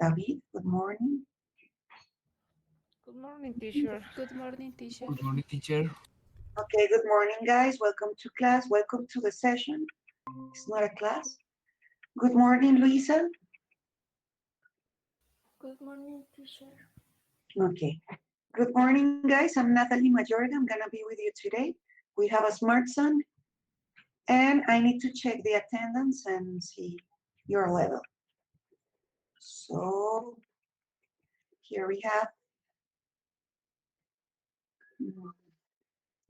David, good morning. Good morning, teacher. Good morning, teacher. Good morning, teacher. Okay, good morning, guys. Welcome to class. Welcome to the session. It's not a class. Good morning, Luisa. Good morning, teacher. Okay. Good morning, guys. I'm Natalie Mayorga. I'm going to be with you today. We have a smart son, and I need to check the attendance and see your level. So here we have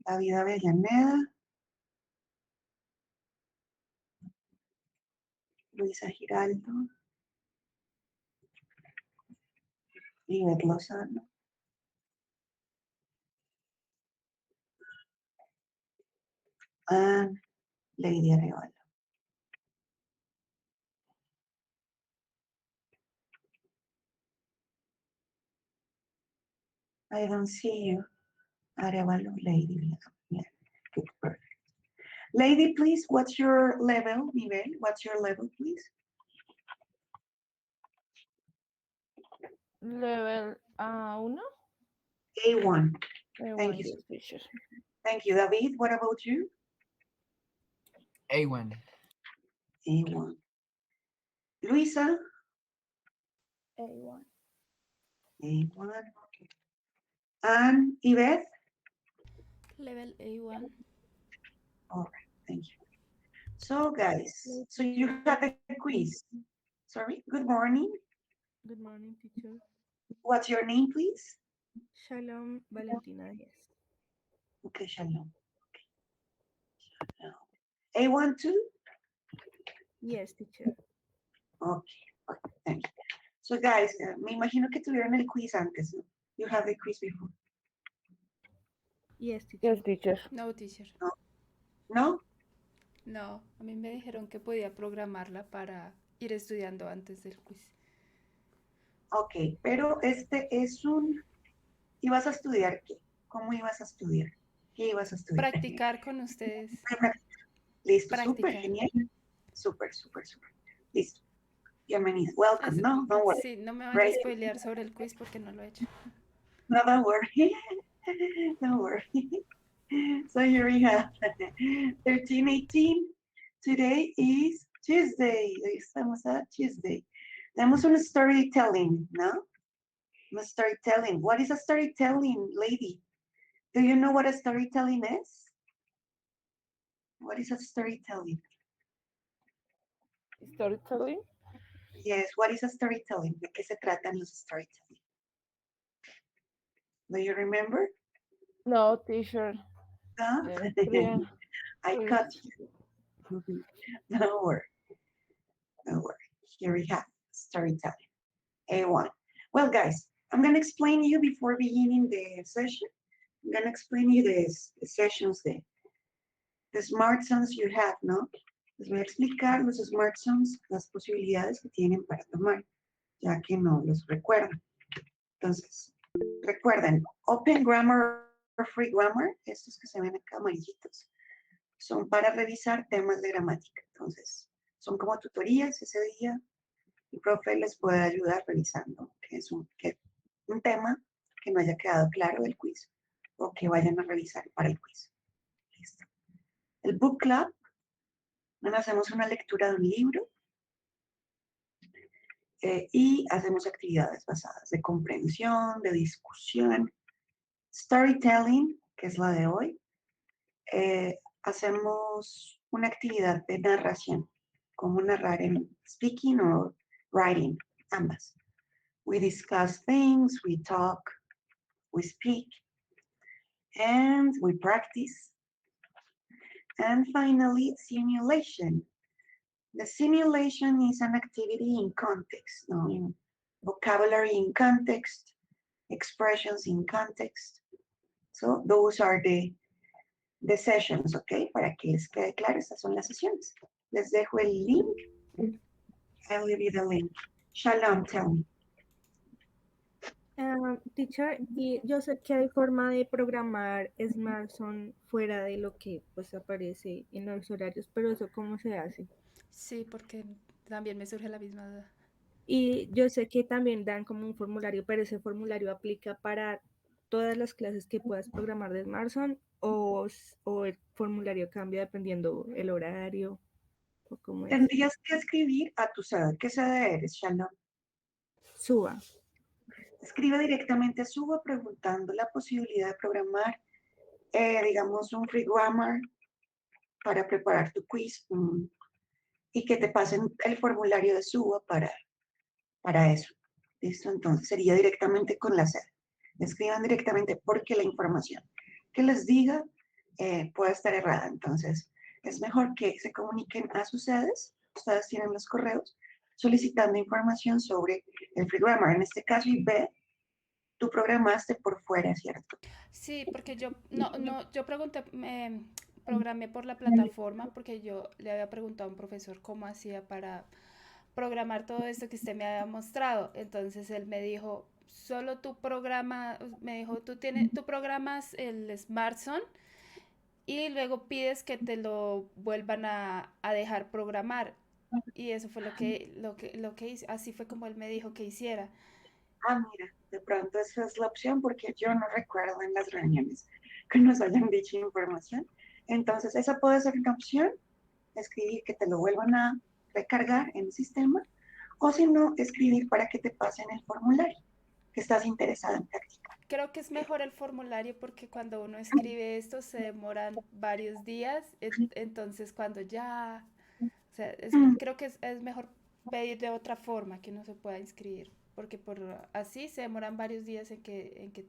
David Avellaneda, Luisa Giraldo, Ivette Lozano, and Lady Arevalo. I don't see you. Arevalo, Lady. Yeah, good, perfect. Lady, please, what's your level, nivel? What's your level, please? Level 1. A1. Thank A1, you. yes, teacher. Thank you, David. What about you? A1. A1. Luisa? A1. A1. And Yvette? Level A1. All right, thank you. So, guys, so you have the quiz. Sorry, good morning. Good morning, teacher. What's your name, please? Shalom Valentina Diaz. Okay, Shalom. Okay. A1 too? Yes, teacher. Okay, okay, thank you. So, guys, me imagino que tuvieron el quiz antes, ¿no? You have the quiz before. Yes, teacher. Yes, teacher. No, teacher. No? No, a mí me dijeron que podía programarla para ir estudiando antes del quiz. Ok, pero este es un... ¿Ibas a estudiar qué? ¿Cómo ibas a estudiar? ¿Qué ibas a estudiar? Practicar con ustedes. Listo, súper Práctica. genial. Súper, súper, súper. Listo. Bienvenido. Welcome. No, don't worry. Sí, no me van a Great. spoilear sobre el quiz porque no lo he hecho. No, don't worry. Don't worry. So here we have 13:18. Today is Tuesday. Hoy estamos a Tuesday. Tenemos un storytelling, ¿no? Un storytelling. What is a storytelling, lady? Do you know what a storytelling is? What is a storytelling? Storytelling. Yes, what is a storytelling? ¿De qué se tratan los storytelling? Do you remember? No, teacher. Huh? Yeah. I Please. cut you. Don't worry. Don't worry. Here we have storytelling. A1. Well, guys, I'm going to explain you before beginning the session. I'm going to explain you the sessions, the smart zones you have, ¿no? Les voy a explicar los smart zones, las posibilidades que tienen para tomar, ya que no los recuerdan. Entonces, recuerden, Open Grammar o Free Grammar, estos que se ven acá amarillitos, son para revisar temas de gramática. Entonces, son como tutorías ese día. El profe les puede ayudar revisando que es un tema que no haya quedado claro del quiz o que vayan a revisar para el quiz. Listo. El book club, hacemos una lectura de un libro y hacemos actividades basadas de comprensión, de discusión. Storytelling, que es la de hoy, hacemos una actividad de narración, como narrar en speaking o writing, ambas. We discuss things, we talk, we speak, and we practice. And finally, simulation. The simulation is an activity in context, no? In vocabulary in context, expressions in context. So those are the sessions, ¿ok? Para que les quede claro, estas son las sesiones. Les dejo el link. I'll leave you the link. Shalom, tell me. Teacher, y yo sé que hay forma de programar Smartphone fuera de lo que pues aparece en los horarios, pero eso ¿cómo se hace? Sí, porque también me surge la misma duda. Y yo sé que también dan como un formulario, pero ese formulario aplica para todas las clases que puedas programar de Smartson o el formulario cambia dependiendo el horario o cómo es. Tendrías que escribir a tu sede. ¿Qué sede eres, Shalom? Suba. Escribe directamente a Suba preguntando la posibilidad de programar, digamos, un free grammar para preparar tu quiz y que te pasen el formulario de Suba para eso. ¿Listo? Entonces sería directamente con la sede. Escriban directamente porque la información que les diga puede estar errada. Entonces es mejor que se comuniquen a sus sedes. Ustedes tienen los correos solicitando información sobre el free grammar. En este caso, IB, tú programaste por fuera, ¿cierto? Sí, porque yo pregunté, programé por la plataforma porque yo le había preguntado a un profesor cómo hacía para programar todo esto que usted me había mostrado. Entonces él me dijo, solo tú programa, me dijo, tú programas el SmartZone y luego pides que te lo vuelvan a dejar programar. Y eso fue lo que hice. Así fue como él me dijo que hiciera. Ah, mira, de pronto esa es la opción porque yo no recuerdo en las reuniones que nos hayan dicho información. Entonces, esa puede ser una opción, escribir que te lo vuelvan a recargar en el sistema, o si no, escribir para que te pasen el formulario que estás interesado en practicar. Creo que es mejor el formulario porque cuando uno escribe esto se demoran varios días, entonces cuando ya, o sea, Mm, creo que es mejor pedir de otra forma que uno se pueda inscribir, porque por así se demoran varios días en que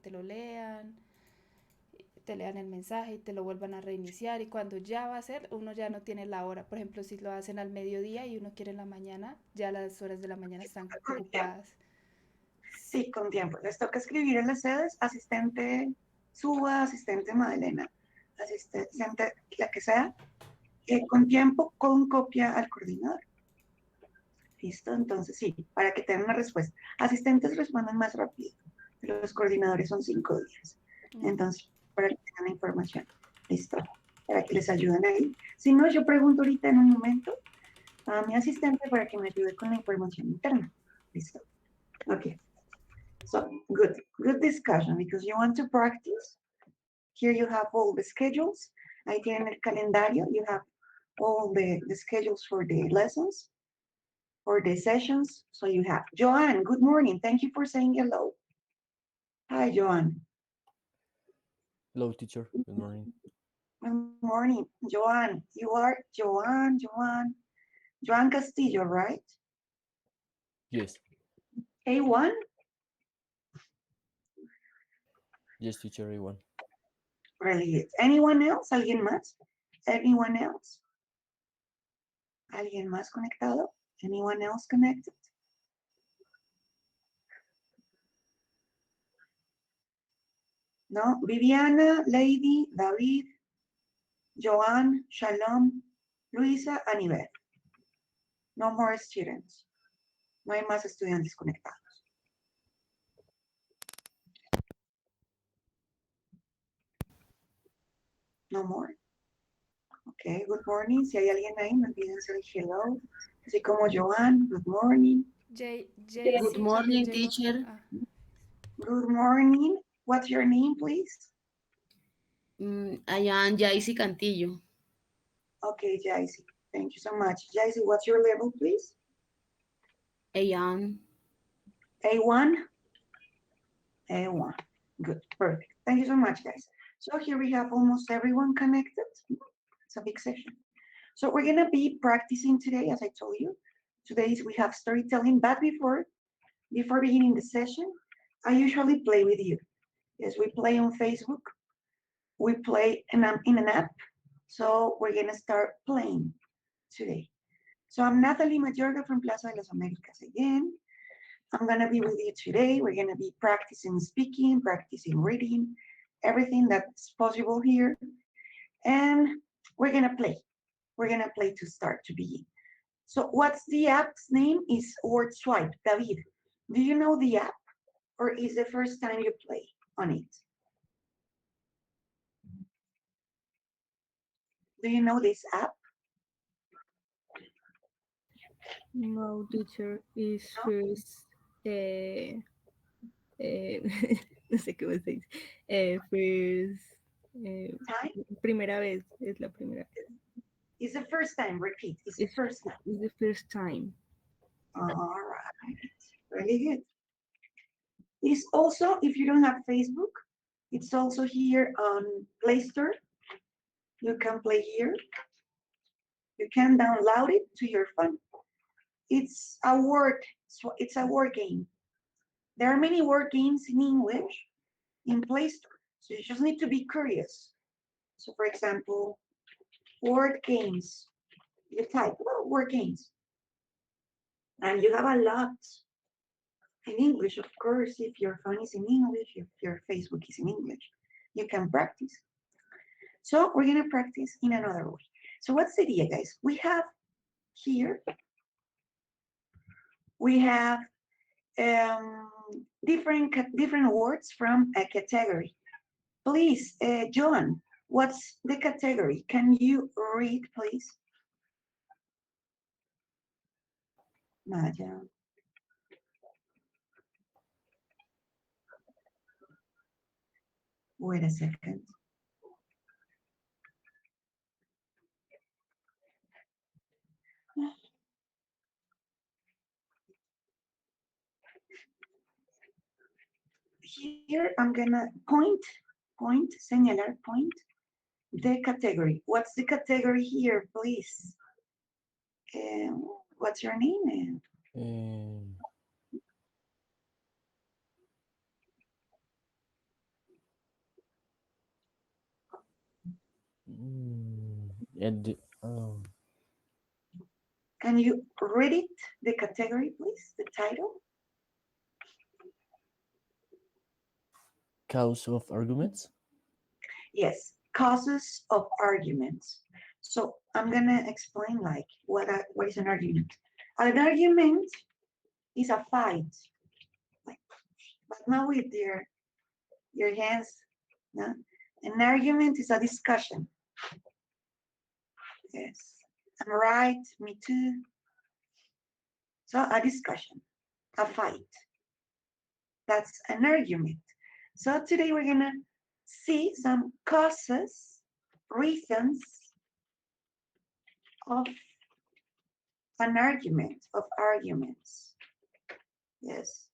te lean el mensaje y te lo vuelvan a reiniciar y cuando ya va a ser, uno ya no tiene la hora. Por ejemplo, si lo hacen al mediodía y uno quiere en la mañana, ya las horas de la mañana están con tiempo. ocupadas. Sí, con tiempo. Les toca escribir en las sedes, asistente Suba, asistente Madelena, asistente la que sea, con tiempo, con copia al coordinador. ¿Listo? Entonces, sí, para que tengan una respuesta. Asistentes responden más rápido. Los coordinadores son 5 días. No. Entonces, para que tengan la información. ¿Listo? Para que les ayuden ahí. Si no, yo pregunto ahorita en un momento a mi asistente para que me ayude con la información interna. ¿Listo? Okay. So, good. Good discussion because you want to practice. Here you have all the schedules. Ahí tienen el calendario. You have all the schedules for the lessons. For the sessions. So you have Joanne, good morning. Thank you for saying hello. Hi, Joanne. Hello, teacher. Good morning. Good morning, Joanne. You are Joanne Castillo, right? Yes. A1? Yes, teacher, A1. Really good. Anyone else? ¿Alguien más? Anyone else? ¿Alguien más conectado? Anyone else connected? No? Viviana, Lady, David, Joanne, Shalom, Luisa, Anibel. No more students. No hay más estudiantes conectados. No more. Ok, good morning. Si hay alguien ahí, no olviden decir hello. Así como Joan, good morning. Jaycee Good también morning, llegó. teacher. Ah, Good morning. What's your name, please? I am Yaisy Cantillo. Okay, Jaisy. Thank you so much. Jaisy, what's your level, please? I am. A1? A1. Good, perfect. Thank you so much, guys. So here we have almost everyone connected. It's a big session. So we're gonna be practicing today, as I told you. Today we have storytelling, but before beginning the session, I usually play with you. Yes, we play on Facebook. We play in an app. So we're gonna start playing today. So I'm Natalie Mayorga from Plaza de las Americas again. I'm gonna be with you today. We're gonna be practicing speaking, practicing reading, everything that's possible here. And we're gonna play. We're gonna play to start, to begin. So what's the app's name? Is Word Swipe. David, do you know the app? Or is the first time you play on it? Do you know this app? No, teacher, is first, no sé cómo se dice, first, Time primera vez, es la primera, is the first time. Repeat. It's the It's- first time. is the first time. All right. Really good. It's also, if you don't have Facebook, it's also here on Play Store. You can play here. You can download it to your phone. It's a word game. There are many word games in English in Play Store. So you just need to be curious. So for example, word games. You type word games. And you have a lot in English, of course, if your phone is in English, if your Facebook is in English, you can practice. So we're gonna practice in another way. So what's the idea, guys? We have here, we have different words from a category. Please, Joan, what's the category? Can you read, please? Maya. Wait a second. Here I'm gonna señalar, point the category. What's the category here, please? What's your name? Um, and Can you read it, the category, please, the title? cause of arguments. Yes, causes of arguments. So I'm gonna explain like what is an argument. An argument is a fight, like, but not with your hands. No? An argument is a discussion. Yes, I'm right, me too. So a discussion, a fight. That's an argument. So today we're gonna see some causes, reasons of an argument, of arguments. Yes.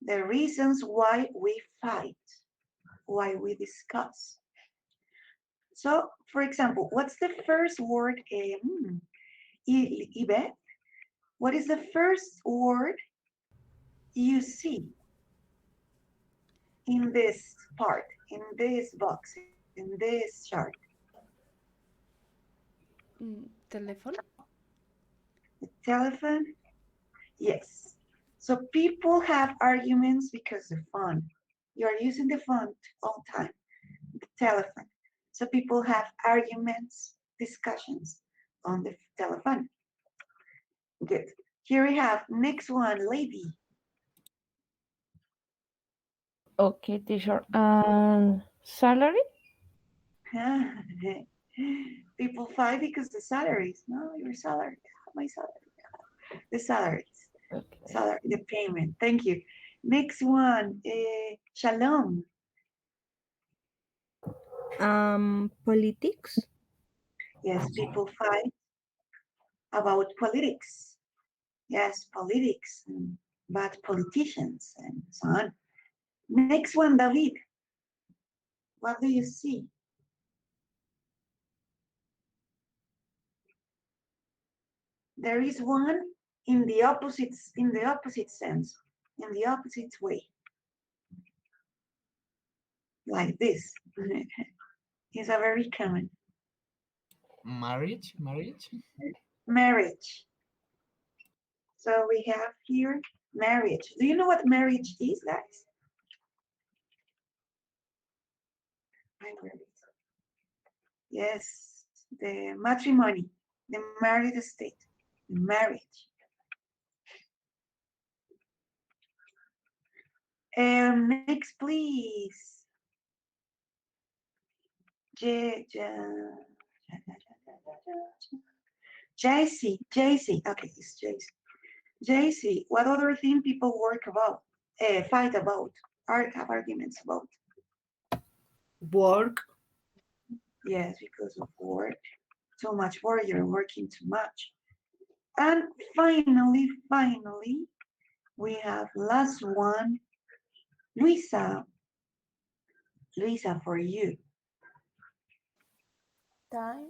The reasons why we fight, why we discuss. So, for example, what's the first word? Ibe, what is the first word you see in this part, in this box, in this chart? Teléfono. The telephone? Yes. So people have arguments because the phone. You are using the phone all the time, the telephone. So people have arguments, discussions on the telephone. Good. Here we have next one, lady. Okay, teacher. And salary? People fight because the salaries. No, your salary. My salary. The salaries. Okay. Salary, the payment. Thank you. Next one, Shalom. Politics. Yes, people fight about politics. Yes, politics, and bad politicians, and so on. Next one, David. What do you see? There is one in the opposite sense, in the opposite way. Like this. It's a very common. Marriage. Marriage. So we have here marriage. Do you know what marriage is, guys? Yes, the matrimony, the married state, the marriage. Next, please. JC. Okay, it's JC. JC, what other thing people work about, fight about, have arguments about? Work. Yes, because of work. Too much work, you're working too much. And finally, we have last one, Luisa. Luisa, for you. Time.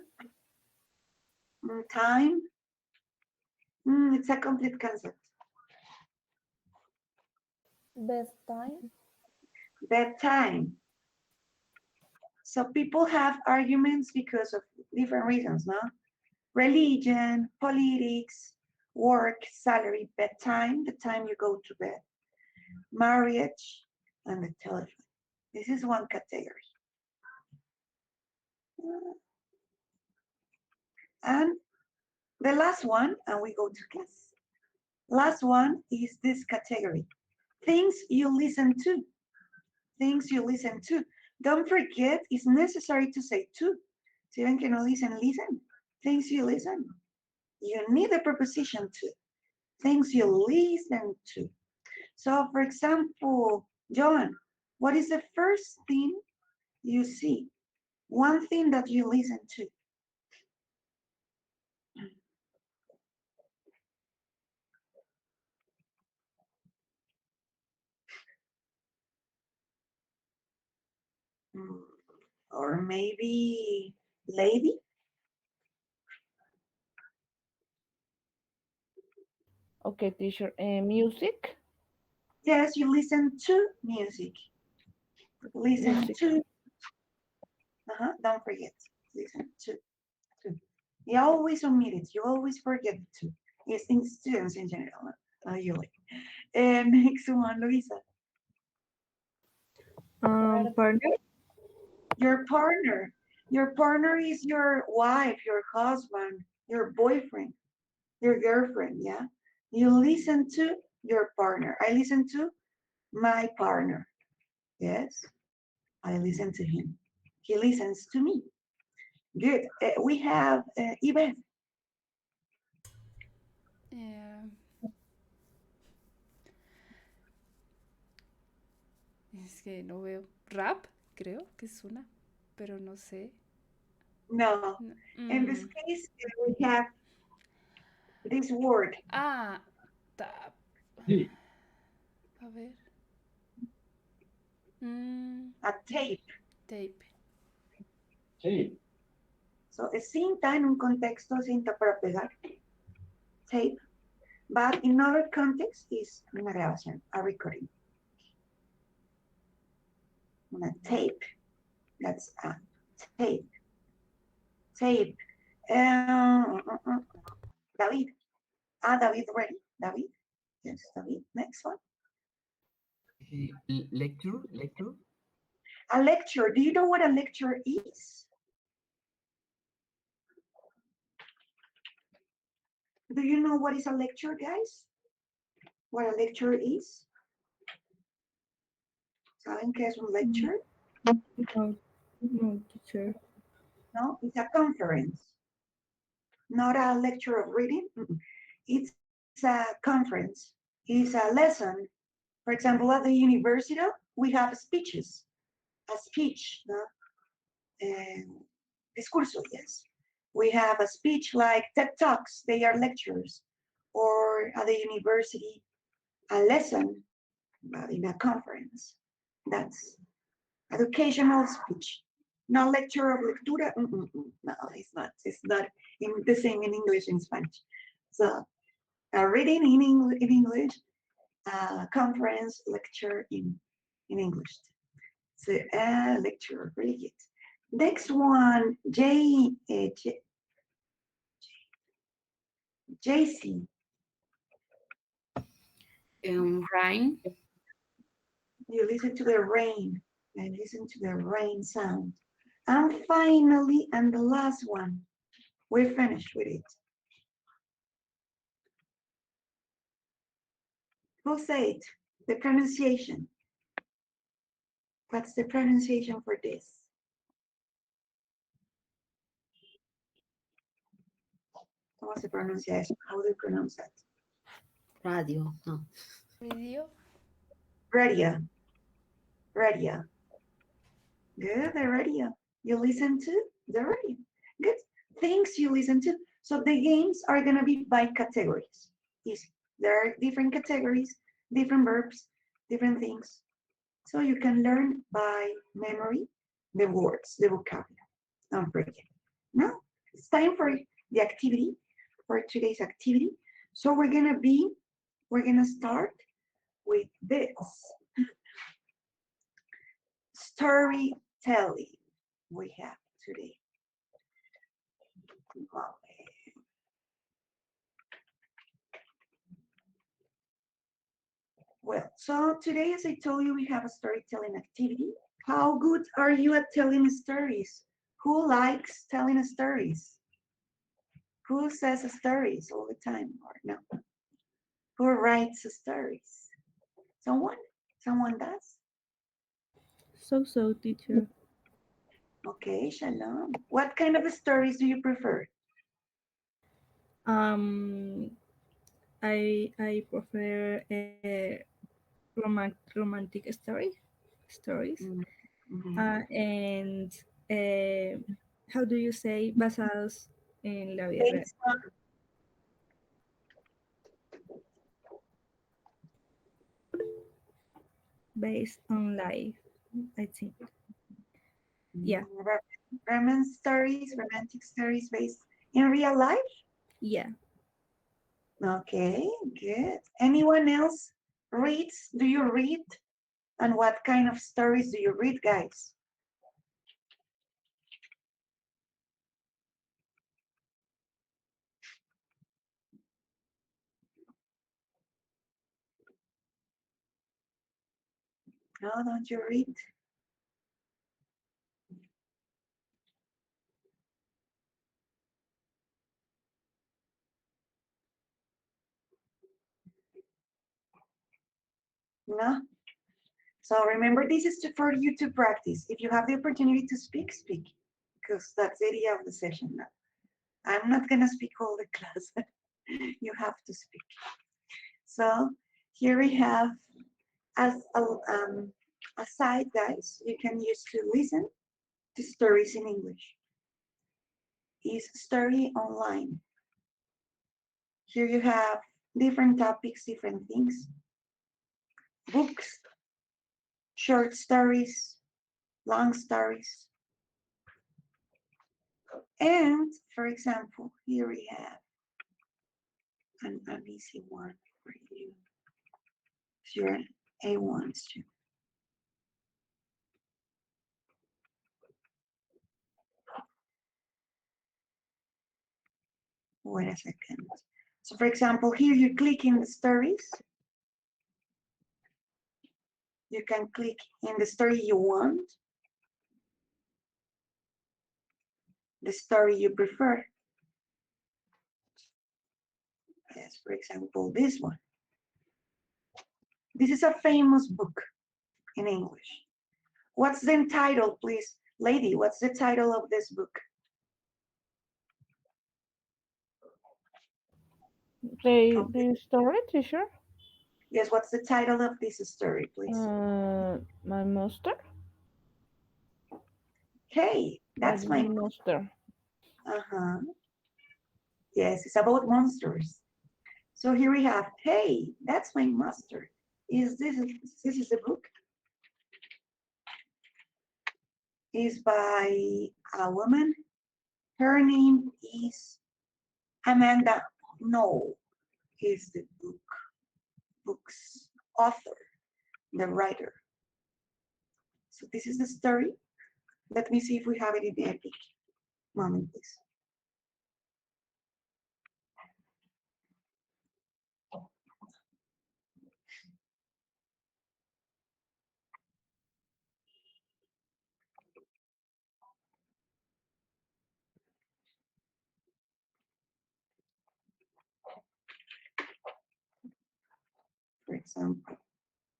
Time. It's a complete concept. Best time. Bedtime. So people have arguments because of different reasons, no? Religion, politics, work, salary, bedtime, the time you go to bed, marriage, and the telephone. This is one category. And the last one, and we go to class. Last one is this category. Things you listen to. Things you listen to. Don't forget, it's necessary to say to. Si ven que no dicen listen. Things you listen. You need a preposition to. Things you listen to. So, for example, John, what is the first thing you see? One thing that you listen to. Or maybe lady? Okay, teacher. Music. Yes, you listen to music. Listen Music. to. Don't forget. Listen to. You always omit it. You always forget to. It's in students in general, not you. Next one, Luisa. Partner. Your partner. Your partner is your wife, your husband, your boyfriend, your girlfriend, yeah? You listen to your partner. I listen to my partner. Yes, I listen to him. He listens to me. Good. We have Yvette. Es que no veo. Rap, creo que es una, pero no sé. No. No, In this case, we have this word. Ah, tap. A ver. A tape. Tape. So, es cinta en un contexto, cinta para pegar. Tape. But in other context is una grabación, a recording. Una tape. That's a tape. Tape. David. David ready. David. Yes, David. Next one. Lecture. A lecture. Do you know what a lecture is? Do you know what is a lecture, guys? What a lecture is? ¿Saben qué es un lecture? No, teacher. No, it's a conference. Not a lecture of reading. It's a conference. It's a lesson. For example, at the university, we have speeches. A speech, no? Discurso, yes. We have a speech like TED Talks, they are lectures. Or at the university, a lesson in a conference. That's educational speech. No lecture of lectura. No, it's not. It's not the same in English and Spanish. So, a reading in English, conference lecture in English. So, lecture, really good. Next one, JC. Rain. You listen to the rain and listen to the rain sound. And finally, and the last one, we're finished with it. Who said it? The pronunciation. What's the pronunciation for this? ¿Cómo se pronuncia eso? How do you pronounce that? Radio. No. Radio. Radio. Radio. Good, the radio. You listen to the radio. Good. Things you listen to. So the games are going to be by categories. Easy. There are different categories, different verbs, different things. So you can learn by memory the words, the vocabulary. Don't forget. Now it's time for the activity, for today's activity. So we're gonna start with this. Storytelling we have today. Well, so today, as I told you, we have a storytelling activity. How good are you at telling stories? Who likes telling stories? Who says stories all the time or no? Who writes stories? Someone? Someone does? So, teacher. Okay, Shalom. What kind of stories do you prefer? I prefer romantic stories. Mhm. And how do you say basados en la vida real? Based on- Based on life, I think. Yeah. Romance stories, romantic stories based in real life? Yeah. Okay, good. Anyone else reads? Do you read? And what kind of stories do you read, guys? No, don't you read? No? So remember, this is for you to practice. If you have the opportunity to speak, speak, because that's the idea of the session now. I'm not gonna speak all the class. You have to speak. So here we have as a side, guys, you can use to listen to stories in English. Is story online. Here you have different topics, different things. Books, short stories, long stories. And for example, here we have an easy one for you. If you're an A1 student. Wait a second. So for example, here you click in the stories. You can click in the story you want, the story you prefer. Yes, for example, this one. This is a famous book in English. What's the title, please? Lady, what's the title of this book? The story, teacher? Yes, what's the title of this story, please? My monster? Hey, that's my monster. Uh-huh. Yes, it's about monsters. So here we have, hey, that's my monster. This is the book? Is by a woman. Her name is Amanda. No, is the book's author, the writer. So this is the story. Let me see if we have it in the epic moment, please. For example,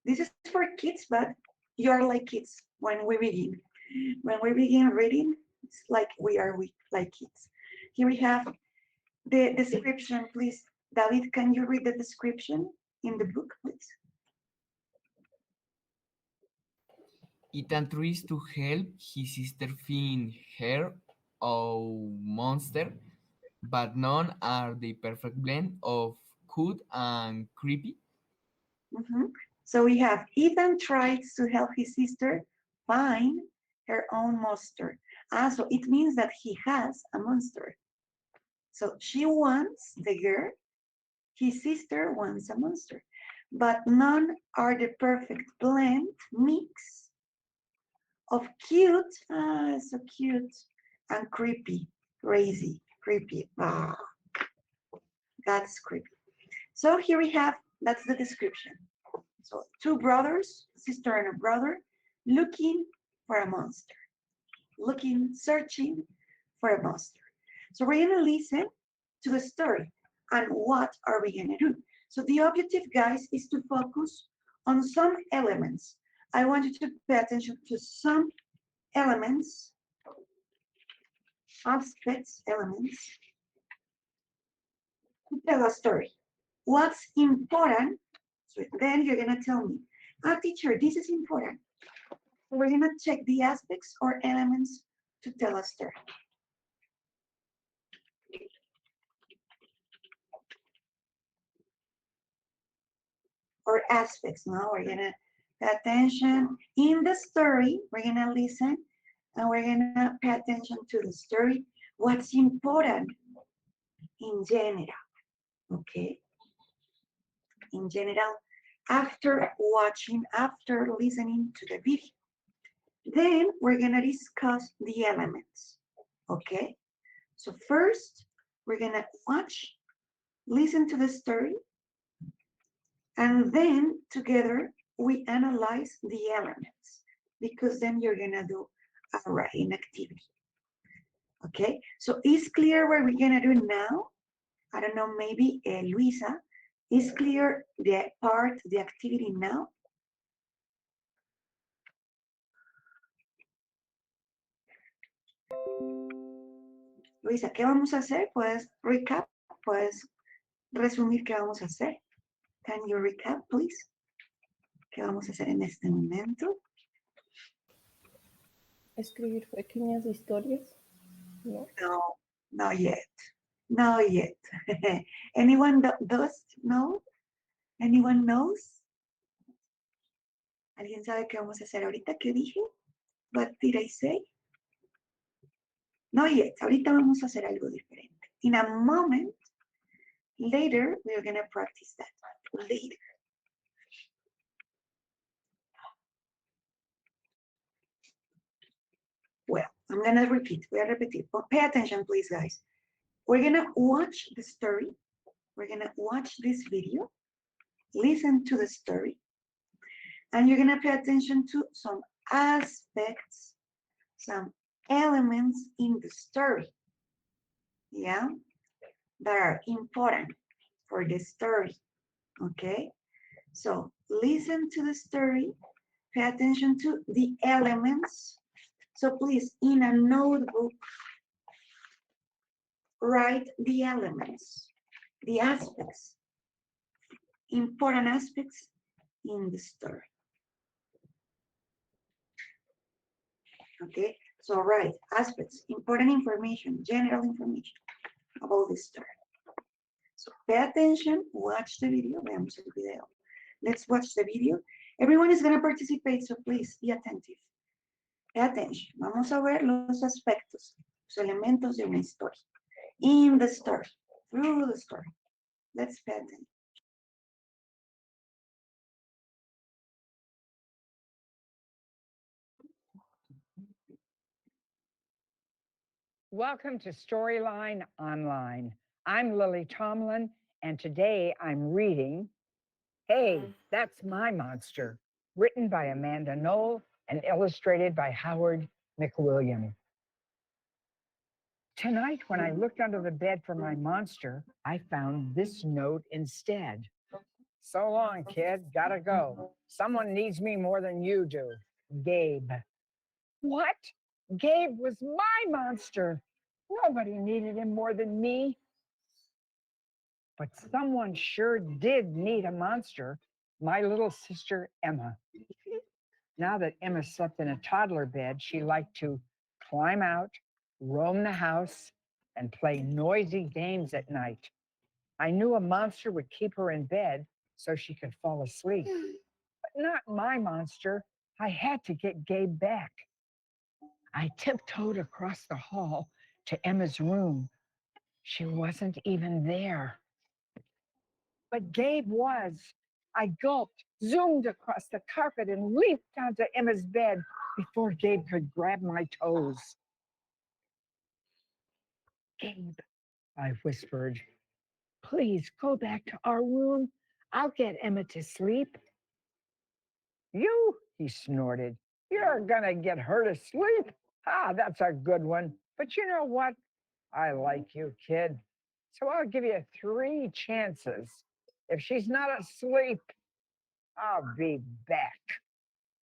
this is for kids, but you're like kids when we begin. When we begin reading, it's like we are like kids. Here we have The description, please. David, can you read the description in the book, please? Ethan tries to help his sister find her own monster, but none are the perfect blend of cute and creepy. Mhm. So we have Ethan tries to help his sister find her own monster. So it means that he has a monster. So she wants the girl, his sister wants a monster, but none are the perfect blend mix of cute, so cute, and creepy, crazy, creepy. That's creepy. So here we have, that's the description. So two brothers, sister and a brother, looking for a monster, searching for a monster. So we're gonna listen to the story. And what are we gonna do? So the objective, guys, is to focus on some elements. I want you to pay attention to some elements, aspects, elements, to tell a story. What's important? So then you're gonna tell me, teacher, this is important. We're gonna check the aspects or elements to tell a story. Or aspects, no? We're gonna pay attention. In the story, we're gonna listen and we're gonna pay attention to the story. What's important in general, okay? In general, after watching, after listening to the video. Then we're gonna discuss the elements, okay? So first, we're gonna watch, listen to the story, and then together we analyze the elements because then you're gonna do a writing activity. Okay, so is clear what we're gonna do now? I don't know, maybe Luisa, is clear the part, the activity now? Luisa, ¿qué vamos a hacer? ¿Puedes recap? ¿Puedes resumir qué vamos a hacer? Can you recap, please? ¿Qué vamos a hacer en este momento? Escribir pequeñas historias. ¿No? No, not yet. Not yet. Anyone does know? Anyone knows? ¿Alguien sabe qué vamos a hacer ahorita? ¿Qué dije? What did I say? Not yet. Ahorita vamos a hacer algo diferente. In a moment, later, we're going to practice that. Later. Well, I'm going to repeat. Voy a repetir. Pay attention, please, guys. We're going to watch the story. We're going to watch this video. Listen to the story. And you're going to pay attention to some aspects, some elements in the story. Yeah? That are important for the story. Okay? So listen to the story. Pay attention to the elements. So please, in a notebook, write the elements, the aspects, important aspects in the story. Okay, so write aspects, important information, general information about the story. So pay attention, watch the video, veamos el video. Let's watch the video. Everyone is going to participate, so please be attentive. Pay attention. Vamos a ver los aspectos, los elementos de una historia. In the story, through the story. Let's pay attention. Welcome to Storyline Online. I'm Lily Tomlin, and today I'm reading Hey, That's My Monster, written by Amanda Knoll and illustrated by Howard McWilliam. Tonight, when I looked under the bed for my monster, I found this note instead. So long, kid. Gotta go. Someone needs me more than you do. Gabe. What? Gabe was my monster. Nobody needed him more than me. but someone sure did need a monster. My little sister, Emma. Now that Emma slept in a toddler bed, she liked to climb out, roam the house, and play noisy games at night. I knew a monster would keep her in bed so she could fall asleep. But not my monster. I had to get Gabe back. I tiptoed across the hall to Emma's room. She wasn't even there. But Gabe was. I gulped, zoomed across the carpet, and leaped onto Emma's bed before Gabe could grab my toes. Gabe, I whispered, please go back to our room. I'll get Emma to sleep. You, he snorted, you're gonna get her to sleep. Ah, that's a good one. But you know what? I like you, kid. So I'll give you 3 chances. If she's not asleep, I'll be back.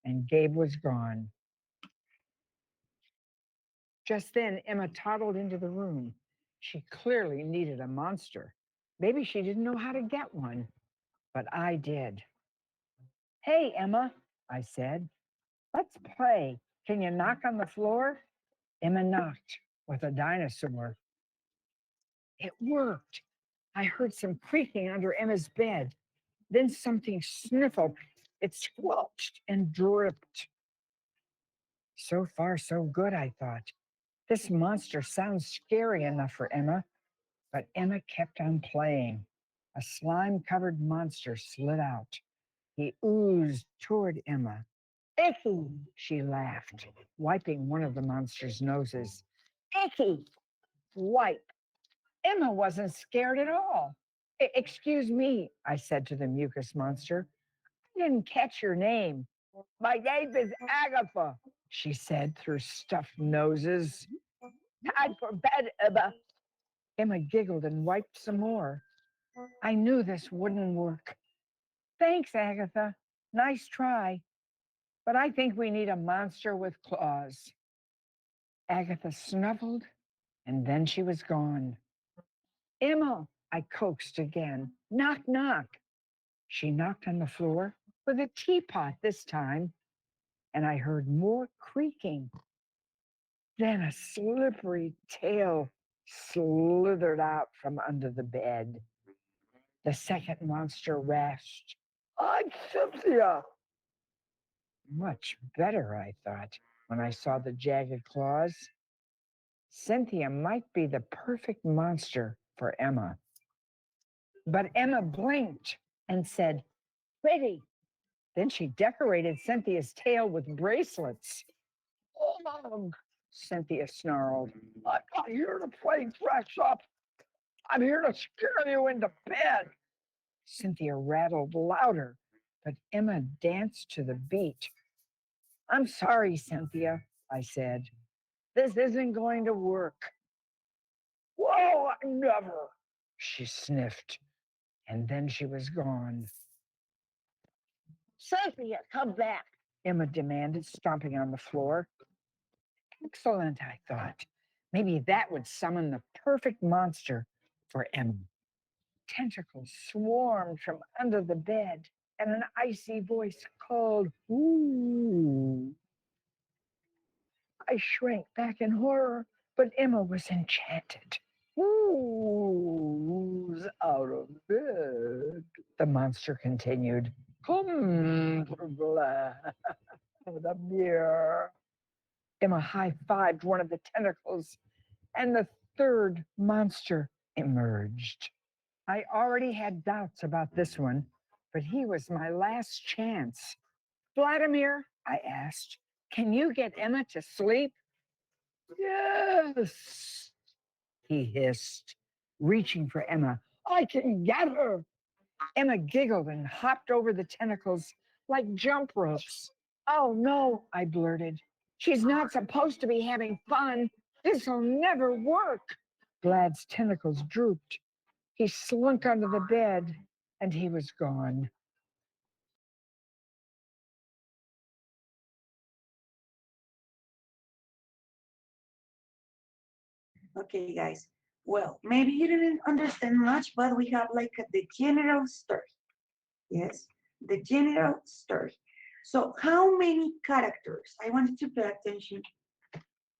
And Gabe was gone. Just then, Emma toddled into the room. She clearly needed a monster. Maybe she didn't know how to get one, but I did. Hey, Emma, I said, let's play. Can you knock on the floor? Emma knocked with a dinosaur. It worked. I heard some creaking under Emma's bed. Then something sniffled. It squelched and dripped. So far, so good, I thought. This monster sounds scary enough for Emma, but Emma kept on playing. A slime-covered monster slid out. He oozed toward Emma. Icky, she laughed, wiping one of the monster's noses. Icky, wipe. Emma wasn't scared at all. Excuse me, I said to the mucus monster. I didn't catch your name. My name is Agatha, she said through stuffed noses. Time for bed, Emma. Emma giggled and wiped some more. I knew this wouldn't work. Thanks, Agatha. Nice try. But I think we need a monster with claws. Agatha snuffled, and then she was gone. Emma, I coaxed again. Knock, knock. She knocked on the floor with a teapot this time, and I heard more creaking. Then a slippery tail slithered out from under the bed. The second monster rasped, I'm Cynthia. Much better, I thought, when I saw the jagged claws. Cynthia might be the perfect monster for Emma. But Emma blinked and said, pretty. Then she decorated Cynthia's tail with bracelets. Oh, Cynthia snarled. I'm not here to play dress up. I'm here to scare you into bed. Cynthia rattled louder, but Emma danced to the beat. I'm sorry, Cynthia, I said. This isn't going to work. Whoa, never, she sniffed, and then she was gone. Cynthia, come back, Emma demanded, stomping on the floor. Excellent, I thought. Maybe that would summon the perfect monster for Emma. Tentacles swarmed from under the bed, and an icy voice called, ooh. I shrank back in horror, but Emma was enchanted. Who's out of bed? The monster continued. Come to the mirror. Emma high-fived one of the tentacles, and the third monster emerged. I already had doubts about this one, but he was my last chance. Vladimir, I asked, can you get Emma to sleep? Yes, he hissed, reaching for Emma. I can get her. Emma giggled and hopped over the tentacles like jump ropes. Oh no, I blurted. She's not supposed to be having fun. This'll never work. Vlad's tentacles drooped. He slunk under the bed, and he was gone. Okay, guys. Well, maybe you didn't understand much, but we have like the general story. Yes, the general story. So how many characters? I want you to pay attention.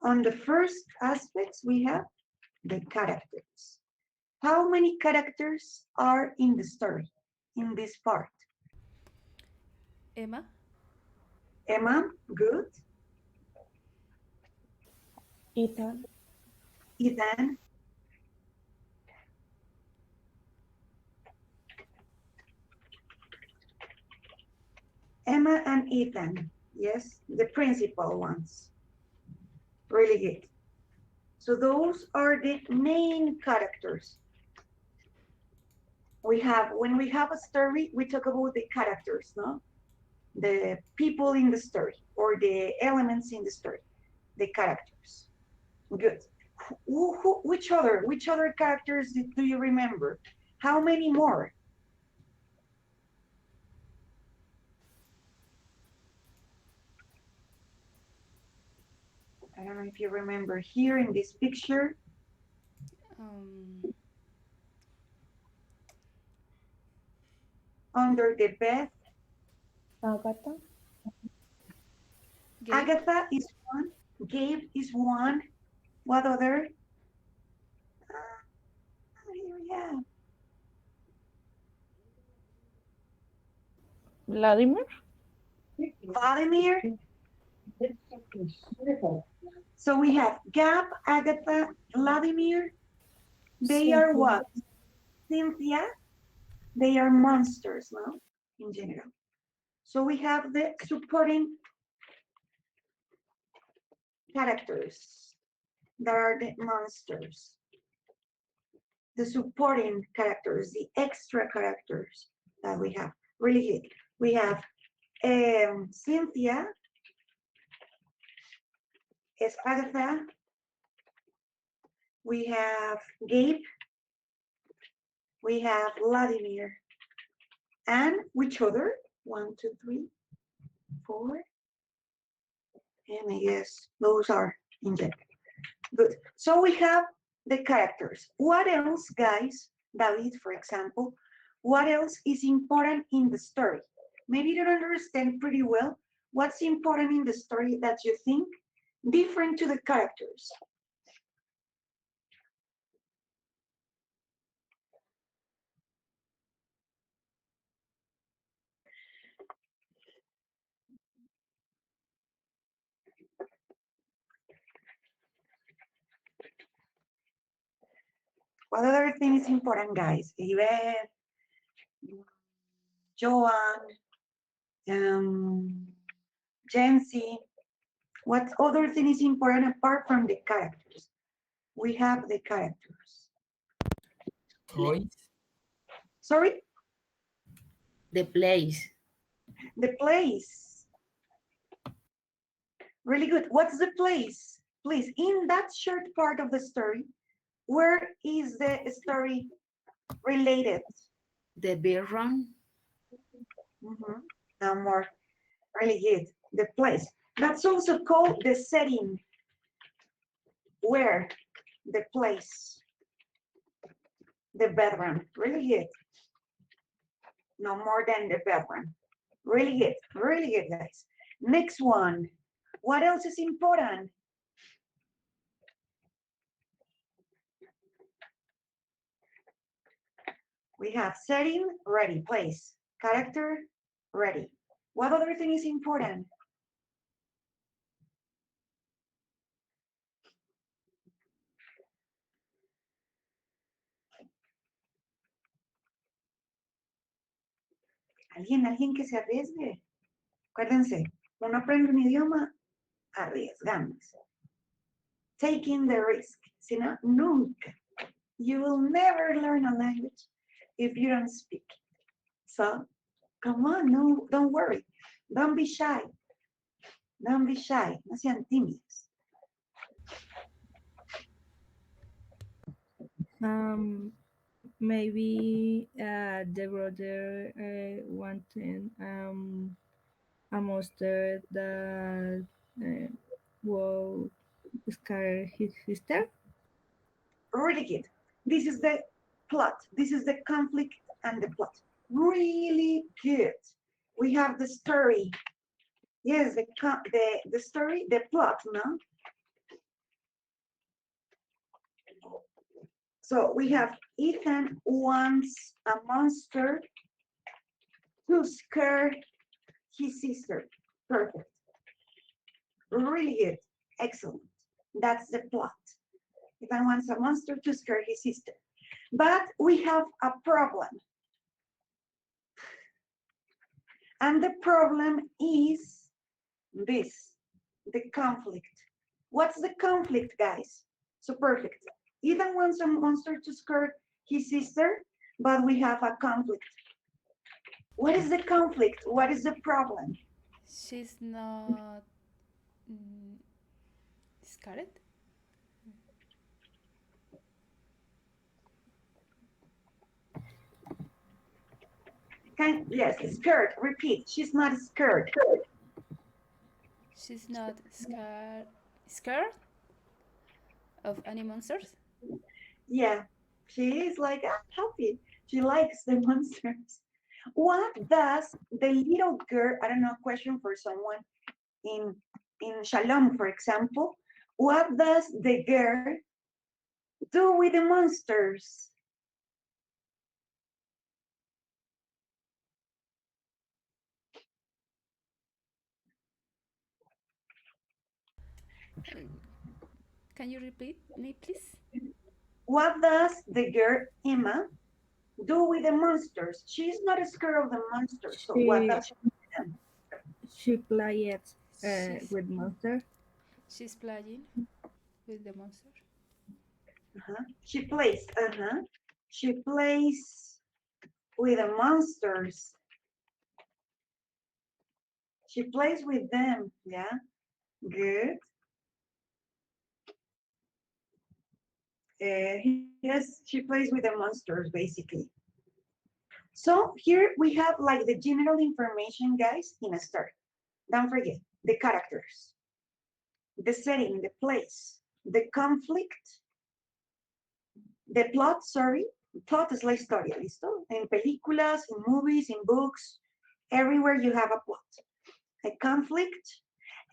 On the first aspects, we have the characters. How many characters are in the story, in this part? Emma, Emma, good. Ethan, Ethan, Emma and Ethan. Yes, the principal ones. Really good. So those are the main characters. We have, when we have a story, we talk about the characters, no? The people in the story or the elements in the story, the characters. Good. Which other characters do you remember? How many more? I don't know if you remember here in this picture. um, Under the bed, Agatha, Gabe, Agatha is one, Gabe is one. What other? Here we have Vladimir, Vladimir. So we have Gab, Agatha, Vladimir. They are Cynthia. what? Cynthia. They are monsters, no? In general. So we have the supporting characters that are the monsters. The supporting characters, the extra characters that we have. Really good. We have Cynthia, es Agatha. We have Gabe. We have Vladimir. And which other? 1, 2, 3, 4. And I guess those are in general. Good. So we have the characters. What else, guys? David, for example, what else is important in the story? Maybe you don't understand pretty well what's important in the story that you think different to the characters. What other thing is important, guys? Yvette, Joan, Jency. What other thing is important apart from the characters? We have the characters. Toys. Sorry? The place. The place. Really good. What's the place? Please, in that short part of the story, where is the story related? The beer run. Now more. Really good. The place. That's also called the setting. Where? The place. The bedroom. Really good. No more than the bedroom. Really good. Really good, guys. Next one. What else is important? We have setting, ready, place, character, ready. What other thing is important? Alguien que se arriesgue. Acuérdense, uno aprende un idioma arriesgándose. Taking the risk. Si no, nunca. You will never learn a language if you don't speak. So, come on, no, don't worry. Don't be shy. Don't be shy. No sean tímidos. Maybe the brother wanted a monster that will scare his sister. Really good. This is the plot. This is the conflict and the plot. Really good. We have the story. Yes, the story, the plot, no? So we have Ethan wants a monster to scare his sister. Perfect. Really good. Excellent. That's the plot. Ethan wants a monster to scare his sister. But we have a problem. And the problem is this, the conflict. What's the conflict, guys? So perfect. Ethan wants a monster to scare his sister, but we have a conflict. What is the conflict? What is the problem? She's not scared. Yes, scared. Repeat. She's not scared. She's not scared of any monsters. Yeah, she is like happy. She likes the monsters. What does the little girl, I don't know, question for someone in Shalom, for example, what does the girl do with the monsters? Can you repeat me, please? What does the girl Emma do with the monsters? She's not scared of the monsters. So what does she do with them? She plays She's- with monster. She's playing with the monster. She plays. She plays with the monsters. She plays with them. Yeah. Good. Yes, she plays with the monsters, basically. So here we have like the general information, guys, in a story. Don't forget the characters, the setting, the place, the conflict, the plot, sorry. Plot es la historia, ¿listo? En películas, in movies, in books, everywhere you have a plot, a conflict,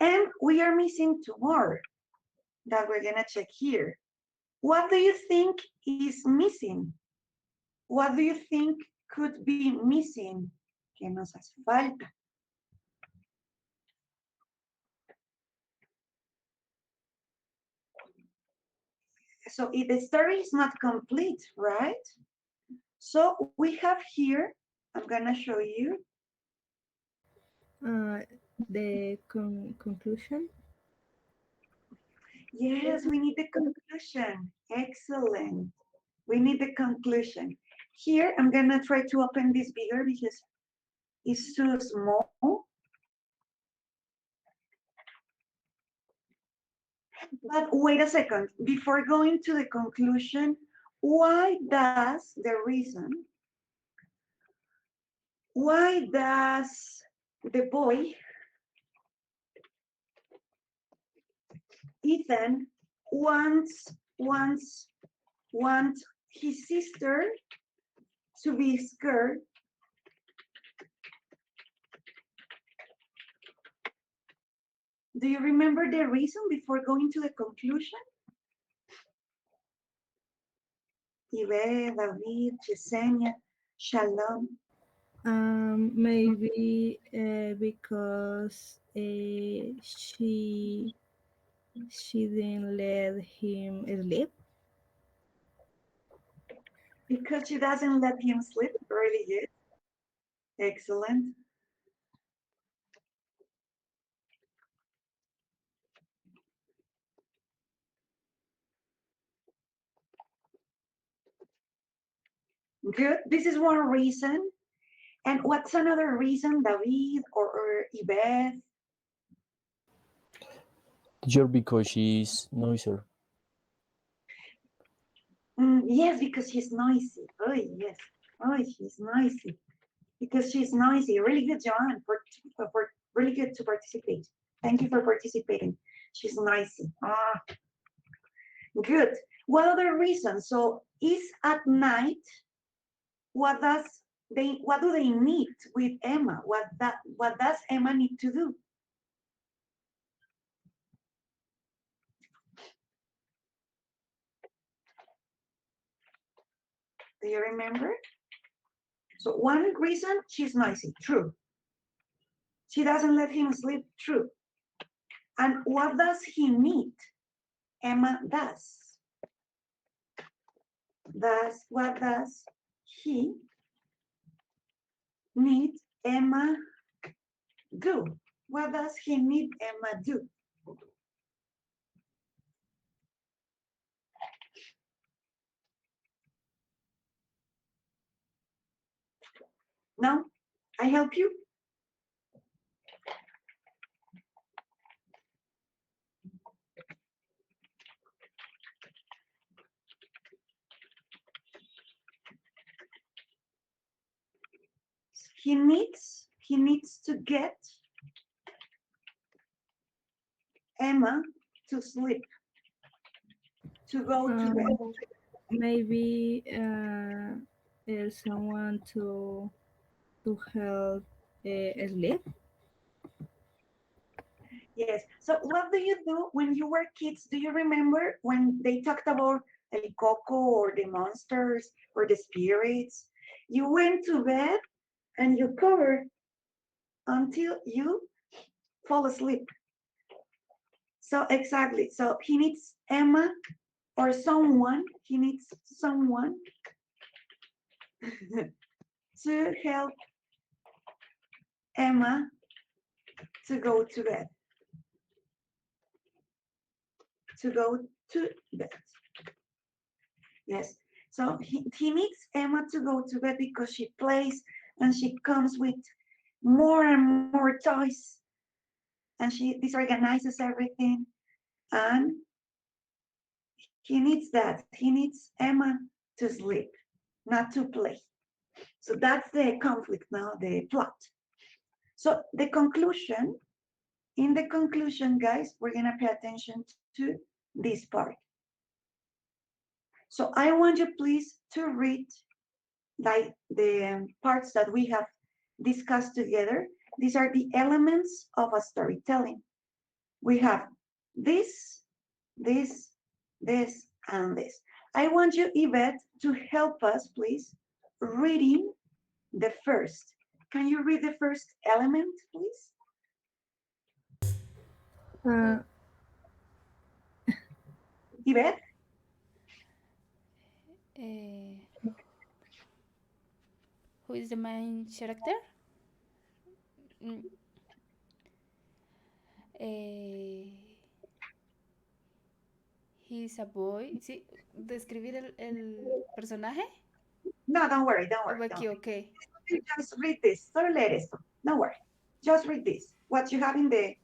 and we are missing two more that we're gonna check here. What do you think is missing? What do you think could be missing? ¿Qué nos hace falta? So if the story is not complete, right? So we have here, I'm gonna show you. The conclusion. Yes, we need the conclusion. Excellent. We need the conclusion. Here, I'm gonna try to open this bigger because it's too small. But wait a second, before going to the conclusion, why does the boy, Ethan, wants his sister to be scared? Do you remember the reason before going to the conclusion? Ibe, David, Yesenia, Shalom. Maybe because she didn't let him sleep. Because she doesn't let him sleep. Really good. Excellent. Good. This is one reason. And what's another reason, David or Yvette? Teacher, because she's noiser. Yes, because she's noisy. Oh, yes. Oh, she's noisy. Because she's noisy. Really good, Joanne, for really good to participate. Thank you for participating. She's noisy. Good. What other reason? So is at night, what do they need with Emma? What does Emma need to do? Do you remember? So one reason, she's noisy, true. She doesn't let him sleep, true. And what does he need? Emma does. What does he need Emma do? What does he need Emma do? No? I help you? He needs to get Emma to sleep, to go to bed. Maybe someone to help sleep. Yes. So what do you do when you were kids? Do you remember when they talked about El Coco or the monsters or the spirits? You went to bed and you covered until you fall asleep. So exactly. So he needs Emma or someone. He needs someone to help Emma to go to bed. To go to bed. Yes. So he needs Emma to go to bed because she plays and she comes with more and more toys and she disorganizes everything. And he needs that. He needs Emma to sleep, not to play. So that's the conflict now, the plot. So the conclusion, in the conclusion, guys, we're gonna pay attention to this part. So I want you please to read like the parts that we have discussed together. These are the elements of a storytelling. We have this, this, this, and this. I want you, Yvette, to help us, please, reading the first. Can you read the first element, please? Yvette? Who is the main character? Mm. He's a boy. ¿Sí? ¿Describir el personaje? No, don't worry, don't Oh, worry. aquí, okay. Just read this. Solo leer esto. Don't worry. Just read this. What you have in the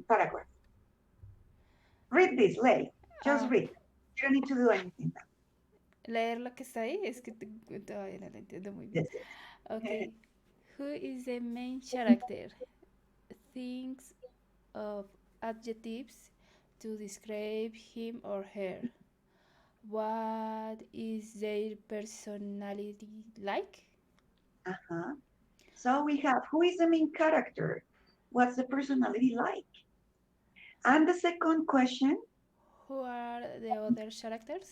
paragraph. Read this, Lay. Just read. You don't need to do anything. Leer lo que está ahí, es que todavía no lo entiendo muy bien. Yes. Okay. Who is the main character? Thinks of adjectives to describe him or her. What is their personality like? Uh-huh. So we have, who is the main character? What's the personality like? And the second question, Who are the other characters?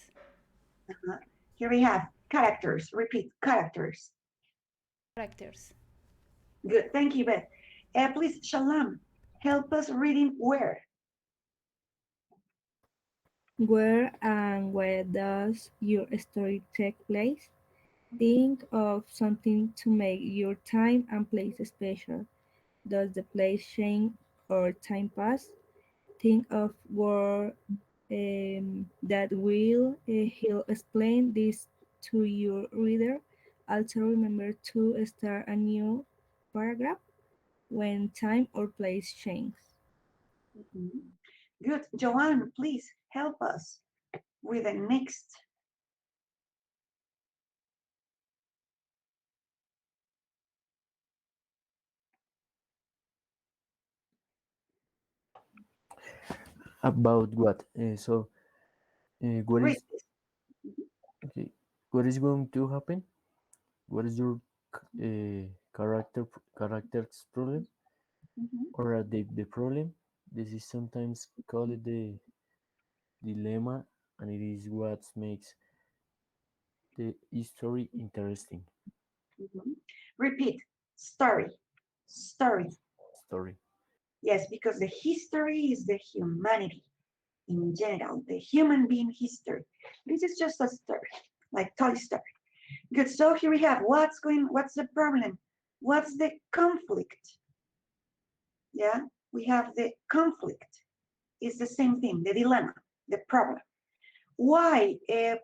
here we have characters. Repeat, characters. Characters. Good, thank you, Beth. Please, Shalom, help us reading where. Where and where does your story take place? Think of something to make your time and place special. Does the place change or time pass? Think of word that will he'll explain this to your reader. Also remember to start a new paragraph when time or place change. Good, Joanne, please help us with the next. About what? What Read is this. Okay. What is going to happen? What is your character's problem Mhm. or the problem? This is sometimes called the dilemma, and it is what makes the history interesting. Mhm. Repeat. Story. Story. Story. Yes, because the history is the humanity in general, the human being history. This is just a story, like Toy Story. Good. So here we have what's the problem? What's the conflict? Yeah, we have the conflict. It's the same thing, the dilemma, the problem. Why?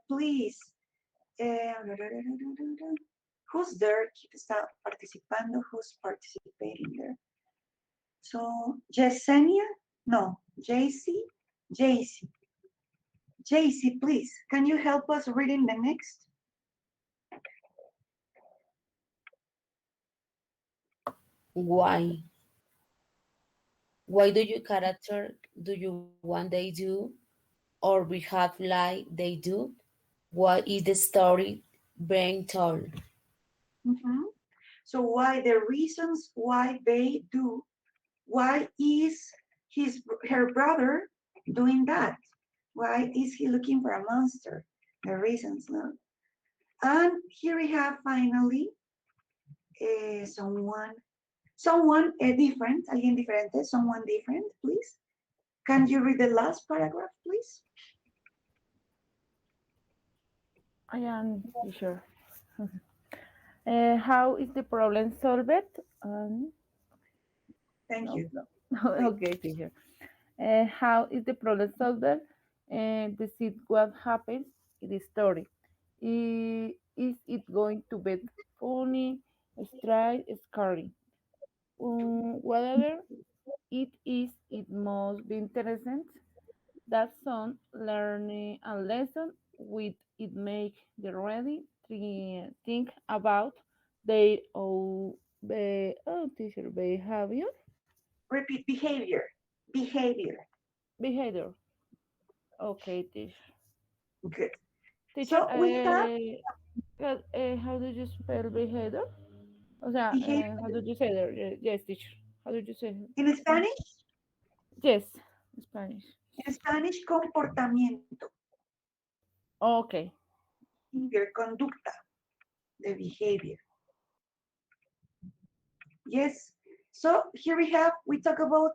Please. Who's there? ¿Quién está participando? Who's participating there? So, Yesenia? No, JC? JC. JC, please, can you help us reading the next? Why? Why do your character do you want they do or behave like they do? What is the story being told? Mhm. So why the reasons why they do, why is her brother doing that? Why is he looking for a monster? The reasons, no? And here we have finally someone different, alguien diferente, someone different, please. Can you read the last paragraph, please? I am teacher. How is the problem solved? Thank No, you. no. Please. Okay, teacher. How is the problem solved? This is what happens in the story. Is it going to be funny, strange, scary? Whatever it is, it must be interesting. That son learning a lesson with it make the ready think about their own teacher behavior. Repeat behavior. Behavior. Behavior. Okay, teacher. Good. Teacher, So we have how do you spell behavior? O sea, behavior how do you say there? Yes, teacher. How do you say? in Spanish. Yes, Spanish. En Spanish, comportamiento, Okay. behavior, conducta, the behavior. Yes. So here we talk about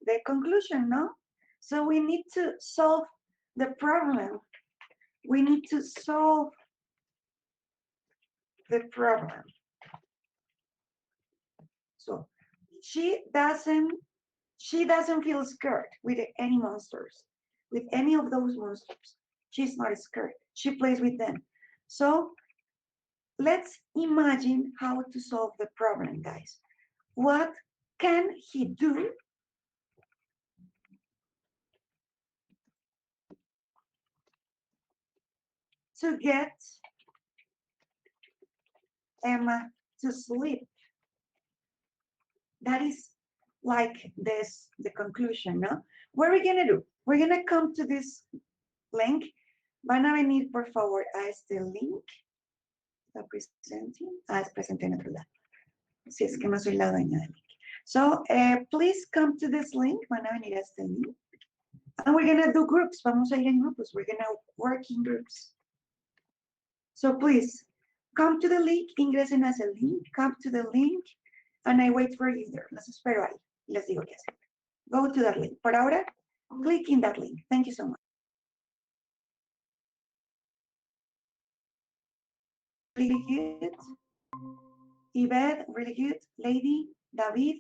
the conclusion, no? So we need to solve the problem. We need to solve the problem. So she doesn't feel scared with any monsters, with any of those monsters. She's not scared. She plays with them. So let's imagine how to solve the problem, guys. What can he do to get Emma to sleep? That is like this, the conclusion, ¿no? What are we gonna do? We're gonna come to this link. Van a venir, por favor, a este link. ¿Está presenting? Es presente en otro lado. Si es que no soy la dueña del link. So, please come to this link. Van a venir a este link. And we're gonna do groups. Vamos a ir en grupos. We're gonna work in groups. So please, come to the link. Ingresen a ese link. Come to the link. And I wait for you there. Los espero ahí. Les digo qué hacer. Go to that link. Por ahora, click in that link. Thank you so much. Really good. Yvette, really good. Lady, David.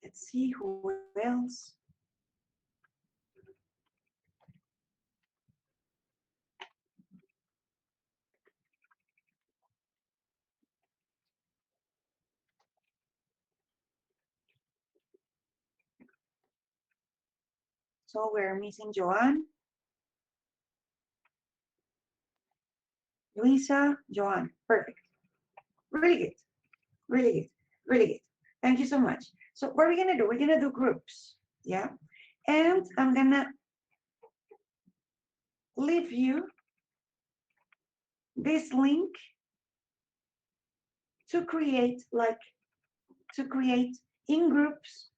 Let's see who else. So we're missing Joanne, Luisa, Joanne. Perfect. Really good. Really good. Really good. Thank you so much. So what are we gonna do? We're gonna do groups. Yeah. And I'm gonna leave you this link to create in groups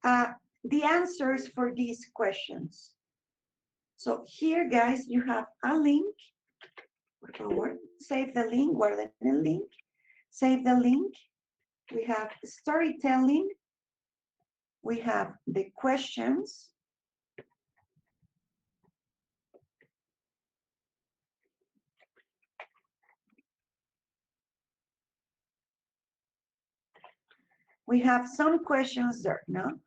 the answers for these questions. So here, guys, you have a link. Por favor, save the link, guarden el link. Save the link. We have storytelling. We have the questions. We have some questions there, no?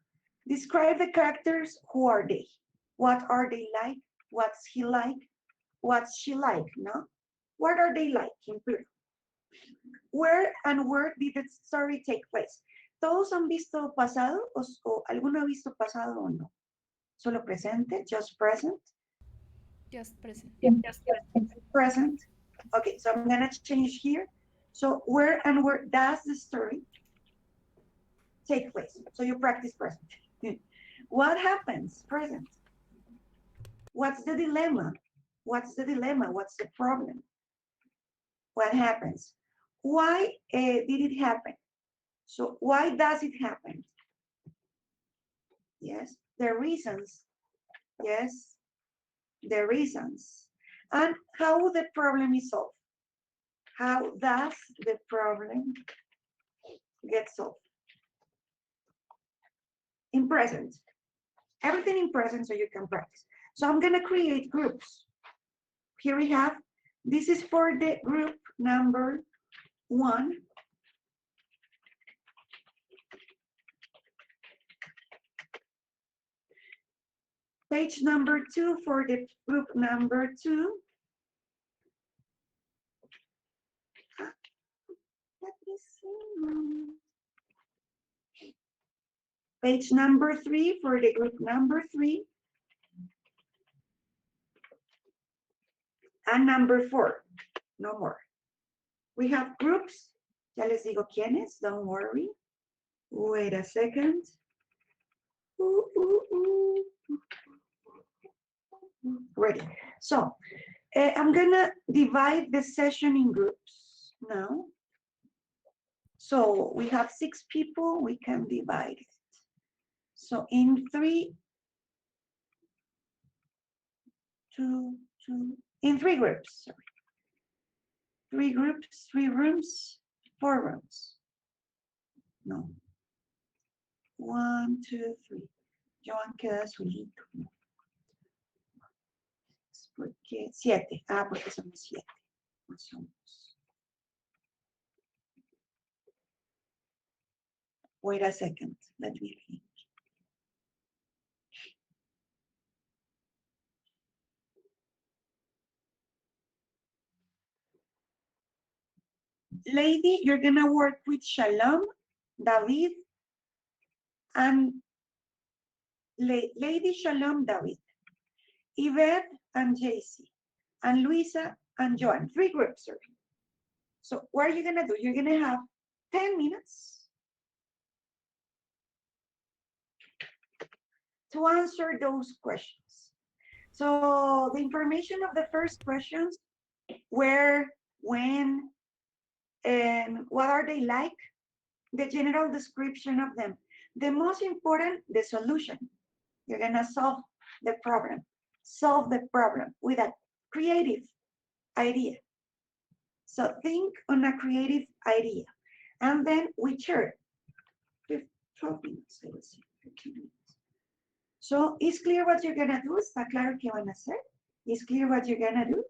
Describe the characters. Who are they? What are they like? What's he like? What's she like, no? What are they like in plural? Where and where did the story take place? ¿Todos han visto pasado o alguno ha visto pasado o no? Solo presente, just present? Just present. Present. Okay, so I'm gonna change here. So where and where does the story take place? So you practice present. What happens? Present. What's the dilemma? What's the dilemma? What's the problem? What happens? Why did it happen? So why does it happen? Yes, the reasons. Yes, the reasons. And how the problem is solved. How does the problem get solved? In present. Everything in present so you can practice. So I'm gonna create groups. Here we have, this is for the group number 1. Page number 2 for the group number 2. Let me see. Page number 3 for the group number 3. And number 4, no more. We have groups. Ya les digo quiénes, don't worry. Wait a second. Ready. So I'm gonna divide the session in groups now. So we have 6 people, we can divide it. So in 3 groups, sorry. 3 groups, 3 rooms, 4 rooms. No. 1, 2, 3. Joan queda solito. Porque 7. Ah, porque somos 7. No somos. Wait a second. Let me think. Lady, you're gonna work with Shalom, David, and Lady Shalom, David, Yvette and JC, and Luisa and Joan. 3 groups, sorry. So what are you gonna do? You're gonna have 10 minutes to answer those questions. So the information of the first questions, where, when, and what are they like, the general description of them. The most important, the solution. You're gonna solve the problem with a creative idea. So think on a creative idea. And then we share 12 minutes, I would say, 15 minutes. So is clear what you're gonna do? ¿Está claro qué van a hacer? Is clear what you're gonna do?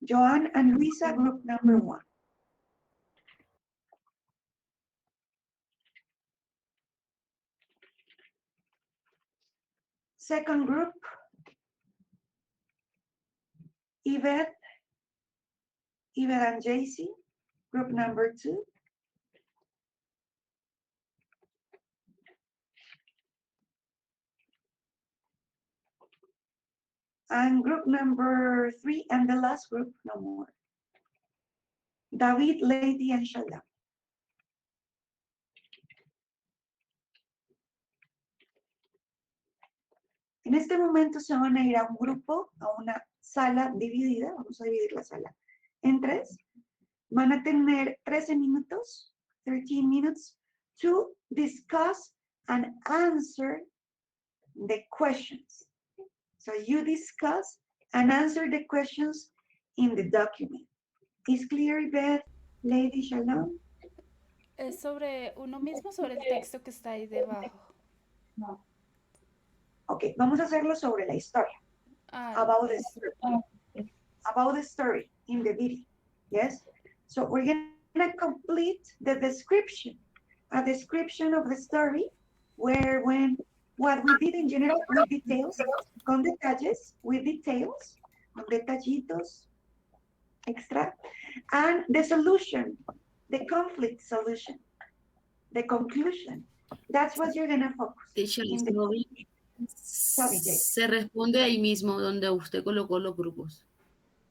Joan and Luisa, group number 1. Second group, Yvette and JC, group number 2. And group number 3, and the last group, no more. David, Lady, and Shalom. En este momento se van a ir a un grupo, a una sala dividida, vamos a dividir la sala en tres. Van a tener 13 minutos, 13 minutes, to discuss and answer the questions. So you discuss and answer the questions in the document. Is clear, Beth, Lady Shalom? Es sobre uno mismo, sobre el texto que está ahí debajo. Ok, vamos a hacerlo sobre la historia. Ah, About the story in the video. Yes? So we're gonna complete the description. A description of the story where, when, what we did in general with details, con detalles, with details, con detallitos, extra, and the solution, the conflict solution, the conclusion. That's what you're gonna focus. Teacher, in the- Robin, Sorry, Jay. se responde ahí mismo donde usted colocó los grupos.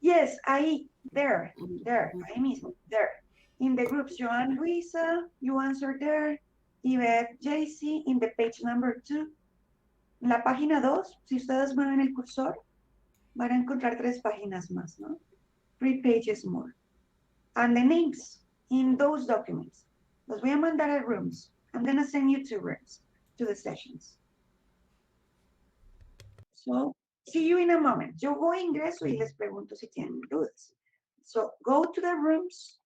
Yes, ahí, there, ahí mismo, there. In the groups, Joan Luisa, you answer there. Yvette, JC, in the page number 2. En la página 2, si ustedes mueven el cursor, van a encontrar 3 páginas más, ¿no? 3 pages more. And the names in those documents. Los voy a mandar a rooms. I'm gonna send you to rooms, to the sessions. So, see you in a moment. Yo voy a ingreso y les pregunto si tienen dudas. So, go to the rooms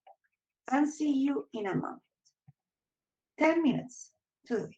and see you in a moment. 10 minutes to do it.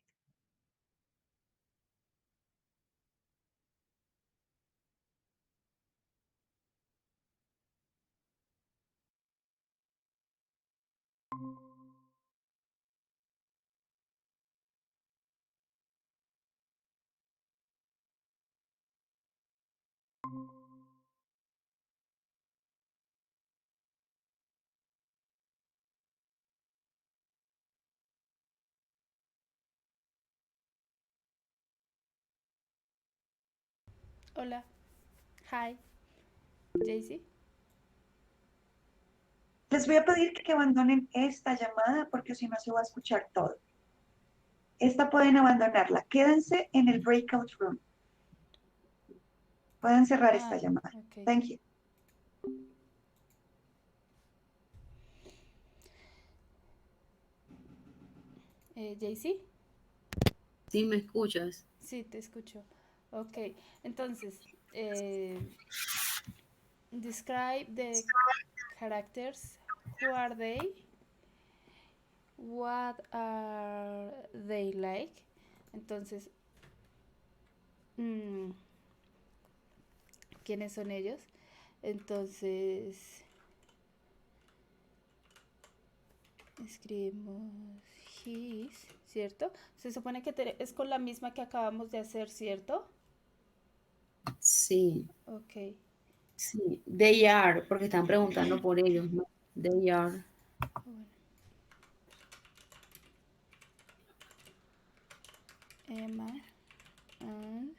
hola. Hi. JC. Les voy a pedir que abandonen esta llamada porque si no se va a escuchar todo. Esta pueden abandonarla. Quédense en el breakout room. Pueden cerrar esta llamada. Ok. Thank you. JC. ¿Sí me escuchas? Sí, te escucho. Ok, entonces, describe the characters. Who are they? What are they like? Entonces, ¿quiénes son ellos? Entonces, escribimos his, ¿cierto? Se supone que es con la misma que acabamos de hacer, ¿cierto? Sí, Ok. sí. They are, porque están preguntando por ellos, ¿no? They are. Bueno. Emma and,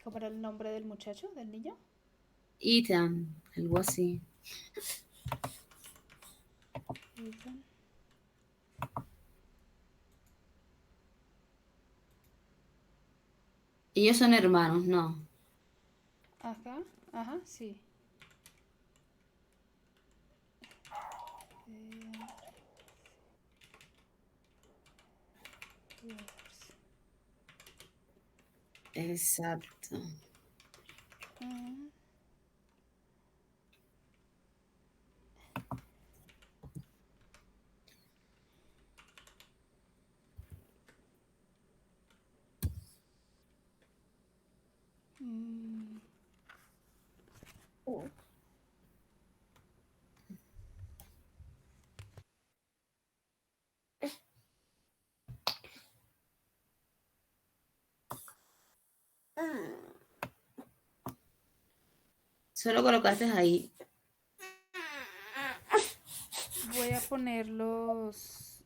¿cómo era el nombre del muchacho, del niño? Ethan, algo así. Ethan. Ellos son hermanos, ¿no? Ajá, ajá, sí. Exacto. Solo colocaste ahí. Voy a poner los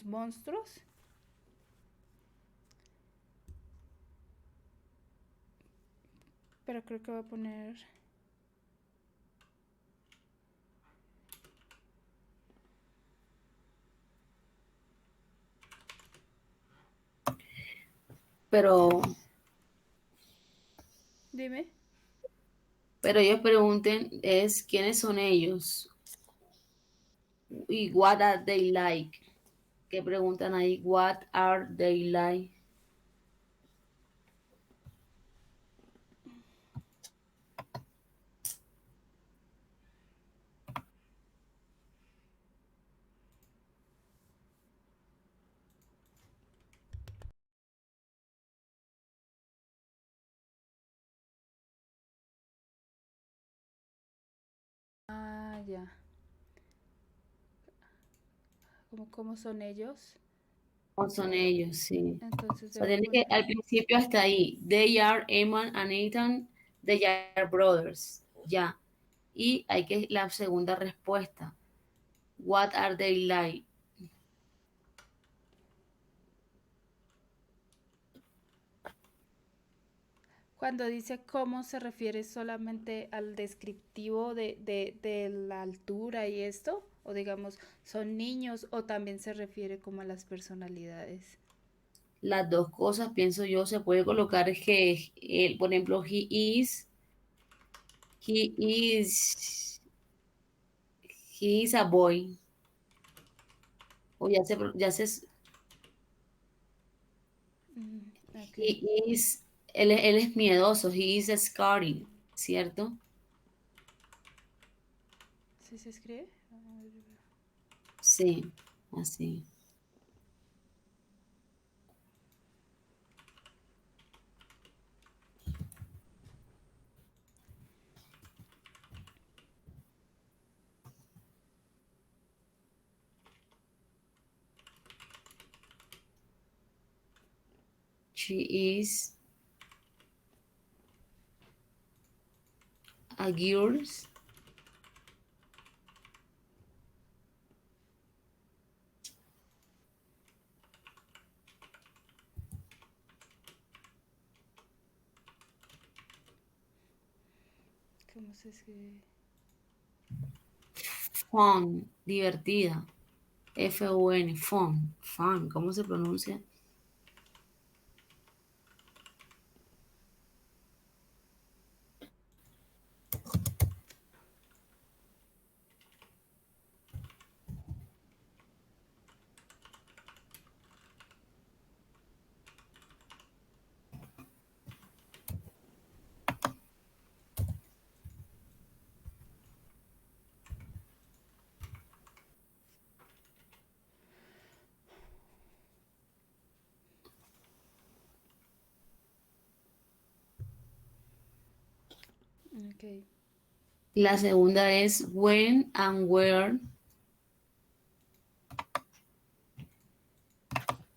monstruos. Pero creo que voy a poner pero Dime. ellos pregunten es quiénes son ellos y what are they like. ¿Qué preguntan ahí? What are they like? Ah, ya. ¿Cómo son ellos? ¿Cómo son ellos? Sí. Entonces O sea, debo tiene que poner. al principio hasta ahí. They are Emma and Ethan. They are brothers. Ya. Y hay que la segunda respuesta. What are they like? Cuando dice cómo se refiere solamente al descriptivo de la altura y esto, o digamos, son niños, o también se refiere como a las personalidades. Las dos cosas, pienso yo, se puede colocar que, por ejemplo, he is, he is a boy. O Ok. he is, él es miedoso, he is scary, ¿cierto? ¿Sí se escribe? Sí, así. She is a girl. ¿Cómo se escribe? Fun, divertida. Fun, fun, ¿cómo se pronuncia? Ok. La segunda es when and where.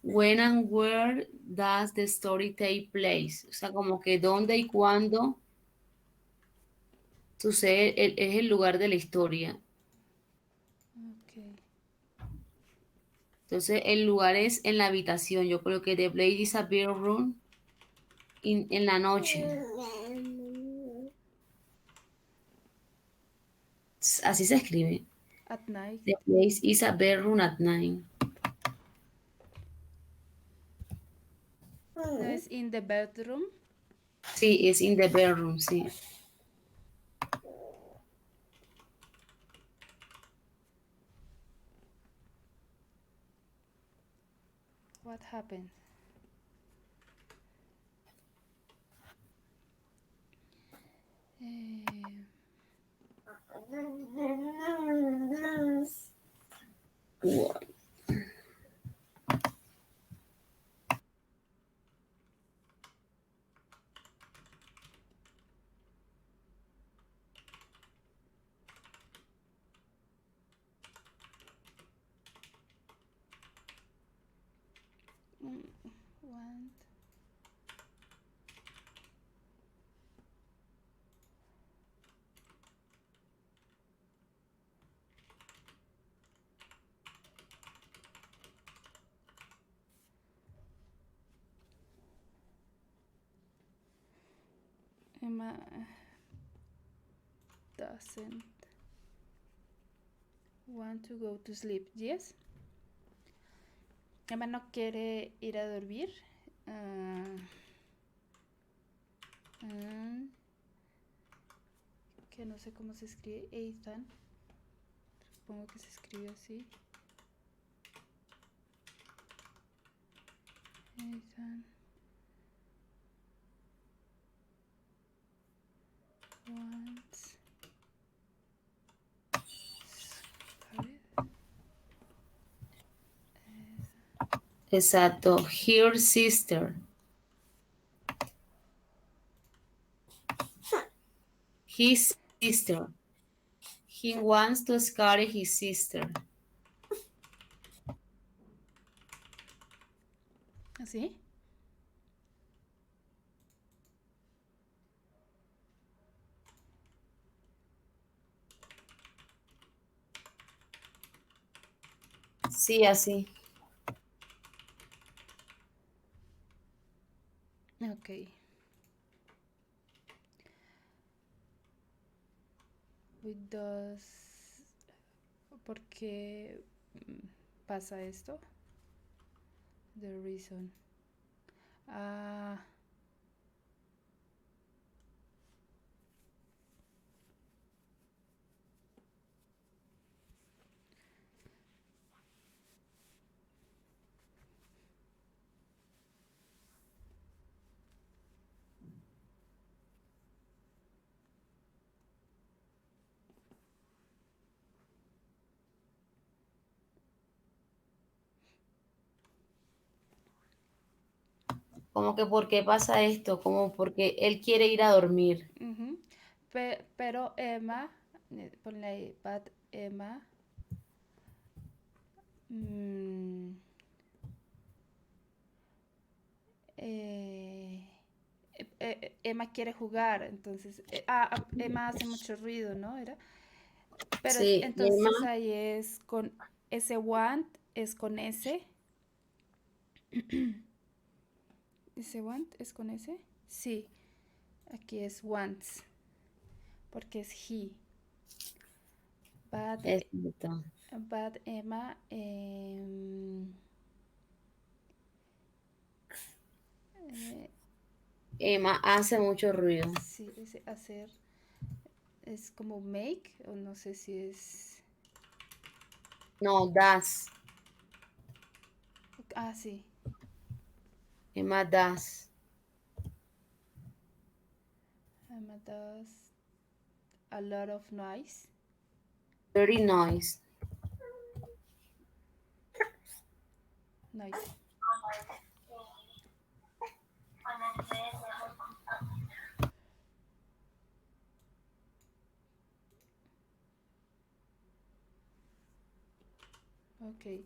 When and where does the story take place? O sea, como que dónde y cuándo sucede, es el lugar de la historia. Ok. Entonces, el lugar es en la habitación. Yo creo que the place is a bedroom en la noche. Así se escribe. At night. The place is a bedroom at night. No es in the bedroom. Sí, es in the bedroom, sí. What happened? Eh, What? want. Emma doesn't want to go to sleep. Yes. Emma no quiere ir a dormir. Ah, ah, que no sé cómo se escribe. Ethan. Supongo que se escribe así. Ethan. Wants. A ver. Exacto. Her sister. His sister. He wants to scare his sister. ¿Así? Sí, así. Ok. With does. ¿Por qué pasa esto? The reason. Ah. Como que ¿por qué pasa esto? Como porque él quiere ir a dormir. Ujú. Pero Emma, ponle ahí, but Emma, mm, eh, Emma quiere jugar, entonces, Emma hace mucho ruido, ¿no? Era, pero Sí, Emma, entonces ahí es con ese want, es con S, ese want es con S, sí, aquí es wants, porque es he, but, exacto. but Emma, Emma hace mucho ruido. sí, ese hacer es como make, o no sé si es. No, das. Ah, sí. Emma das. Emma does a lot of noise. Very nice. Noise. Okay.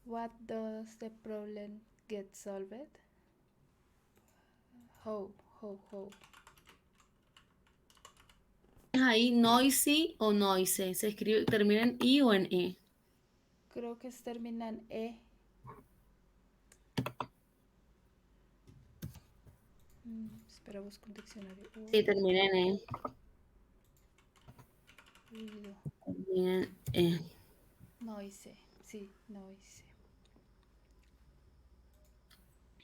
What does the problem get solved? How, how. Ahí noisy o noise. Se escribe, termina en I o en E. Creo que termina en E. Espera, busco un diccionario. Sí, termina en E. Ruido. Termina en E. Noise. Sí, noise.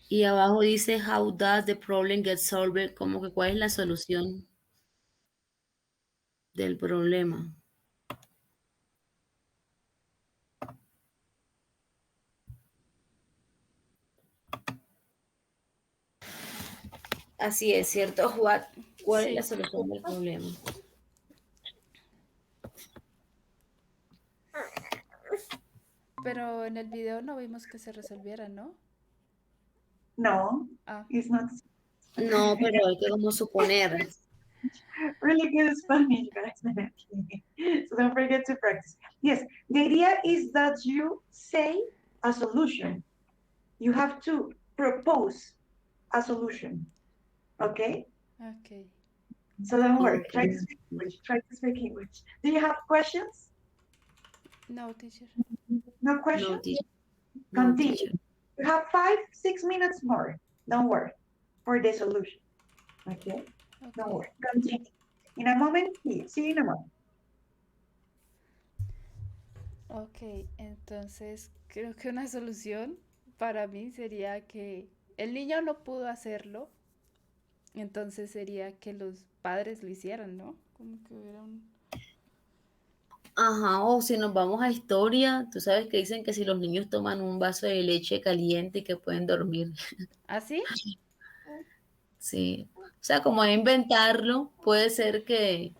Y abajo dice, how does the problem get solved? Como que cuál es la solución del problema. Así es, ¿cierto? ¿Cuál es la Sí, solución del problema? pero en el video no vimos que se resolviera, ¿no? No, Ah, it's not No, pero hay que como suponer. really good Spanish, guys. So don't forget to practice. Yes, the idea is that you say a solution. You have to propose a solution. Okay? ok. So don't worry. Okay. Try to speak English. Try to speak English. Do you have questions? No, teacher. No No, questions? teacher. No, Continue. teacher. You have 5, 6 minutes more. Don't worry. For the solution. Okay? Don't Ok. worry. Continue. In a moment, see you in a moment. Ok, entonces creo que una solución para mí sería que el niño no pudo hacerlo, entonces sería que los padres lo hicieran, ¿no? Como que hubiera un... Ajá, o si nos vamos a historia, tú sabes que dicen que si los niños toman un vaso de leche caliente y que pueden dormir. ¿Ah, sí? Sí. O sea, como de inventarlo, puede ser que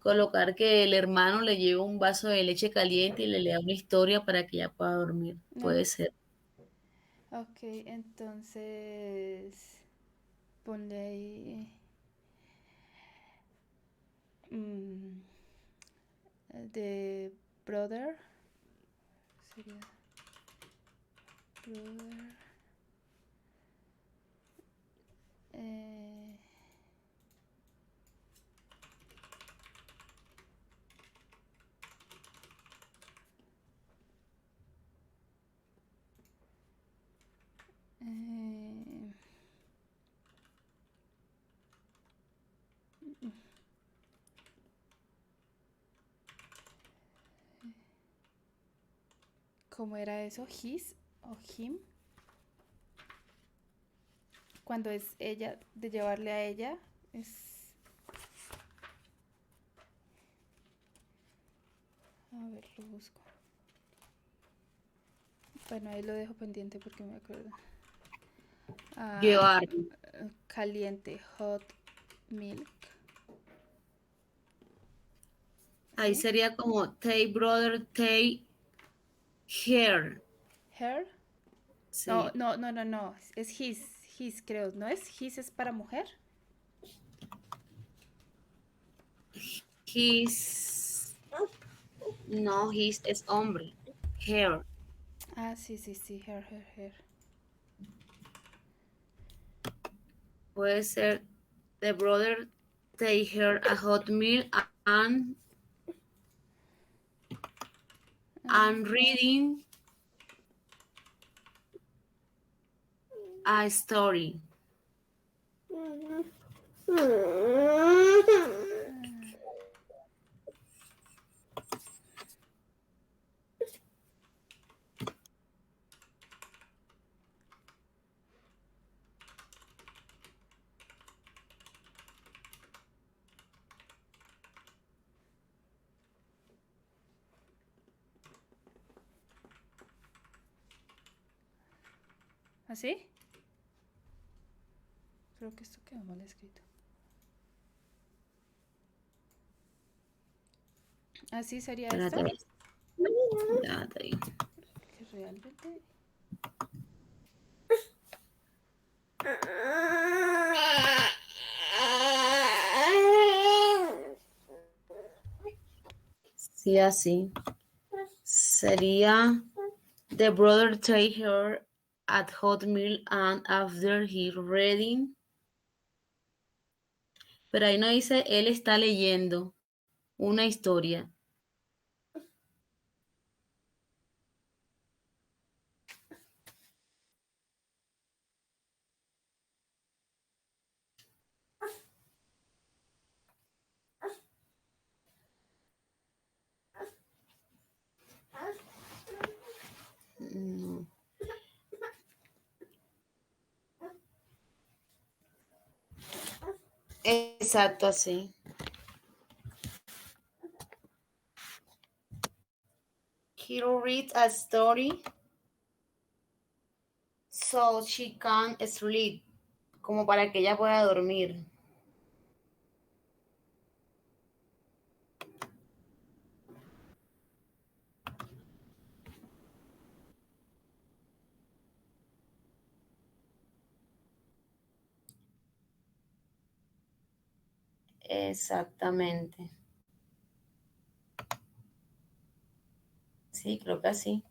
colocar que el hermano le lleve un vaso de leche caliente y le lea una historia para que ella pueda dormir. No. Puede ser. Ok, entonces ponle ahí mm, de brother. Sería brother. eh, eh, ¿Cómo era eso? ¿His o him? Cuando es ella, de llevarle a ella, es... A ver, lo busco. Bueno, ahí lo dejo pendiente porque me acuerdo. Ah, Llevar. caliente, hot milk. Ahí ¿Sí? sería como take brother, take her. Her. No, Sí. no, no, no, no. Es his, creo. ¿No es? His es para mujer. His. No, his es hombre. Her. Ah, sí, sí, sí. Her. Puede ser the brother take her a hot meal and reading a story. ¿Así? Creo que esto quedó mal escrito. ¿Así sería esto? Espérate. Ya, está ahí. Que realmente... Sí, así. Sería the brother take her at hot meal and after he reading. Pero ahí no dice él está leyendo una historia. No. Exacto, así. He reads a story so she can sleep. Como para que ella pueda dormir. Exactamente. Sí, creo que sí.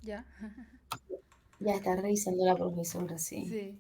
¿Ya? Ya está revisando la profesora, sí. Sí.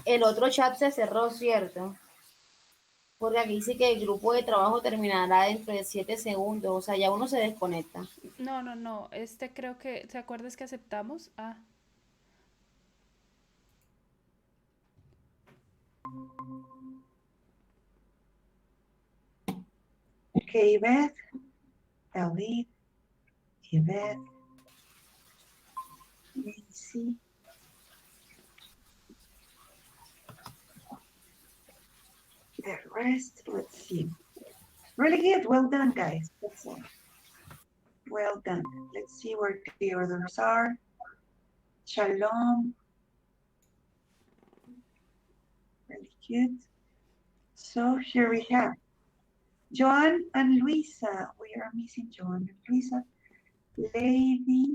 El otro chat se cerró, ¿cierto? Porque aquí dice que el grupo de trabajo terminará dentro de 7 segundos. O sea, ya uno se desconecta. No, no, no. Este creo que, ¿te acuerdas que aceptamos? Ah, Okay, Beth, David, Yvette, Nancy. The rest, let's see. Really good. Well done, guys. That's all. Well done. Let's see where the others are. Shalom. Really good. So here we have Joan and Luisa. We are missing Joan and Luisa. Lady.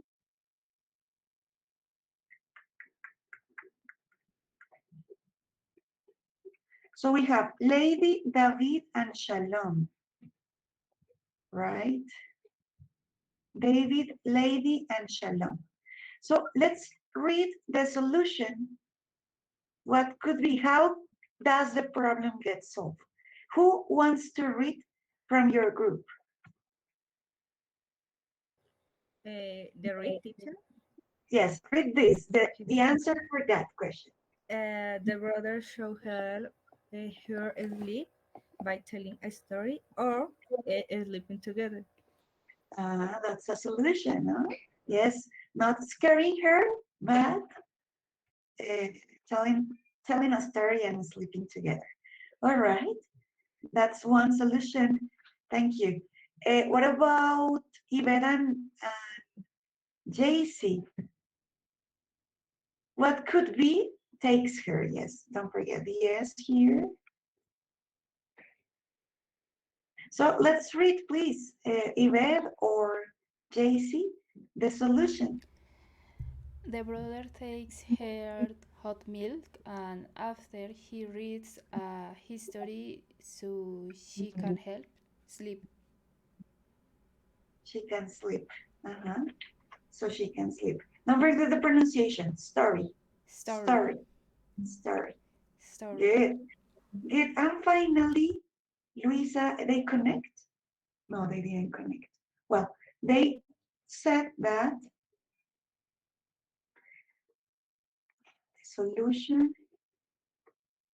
So we have Lady, David, and Shalom, right? David, Lady, and Shalom. So let's read the solution. What could be? How does the problem get solved? Who wants to read from your group? The read teacher. Yes, read this, the answer for that question. The brothers show her sleep by telling a story or sleeping together. That's a solution, no? Yes, not scaring her, but uh, telling telling a story and sleeping together. All right, that's one solution. Thank you. What about Yvette and JC? What could be takes her? Yes, don't forget the yes here. So let's read, please, Yvette or JC, the solution. the brother takes her hot milk and after he reads a history so she can help sleep. She can sleep. Uh-huh. So she can sleep. Don't forget the pronunciation. Story. Story. Story. Story. Story. Good. Good. And finally, Luisa, they connect? No, they didn't connect. Well, they said that the solution.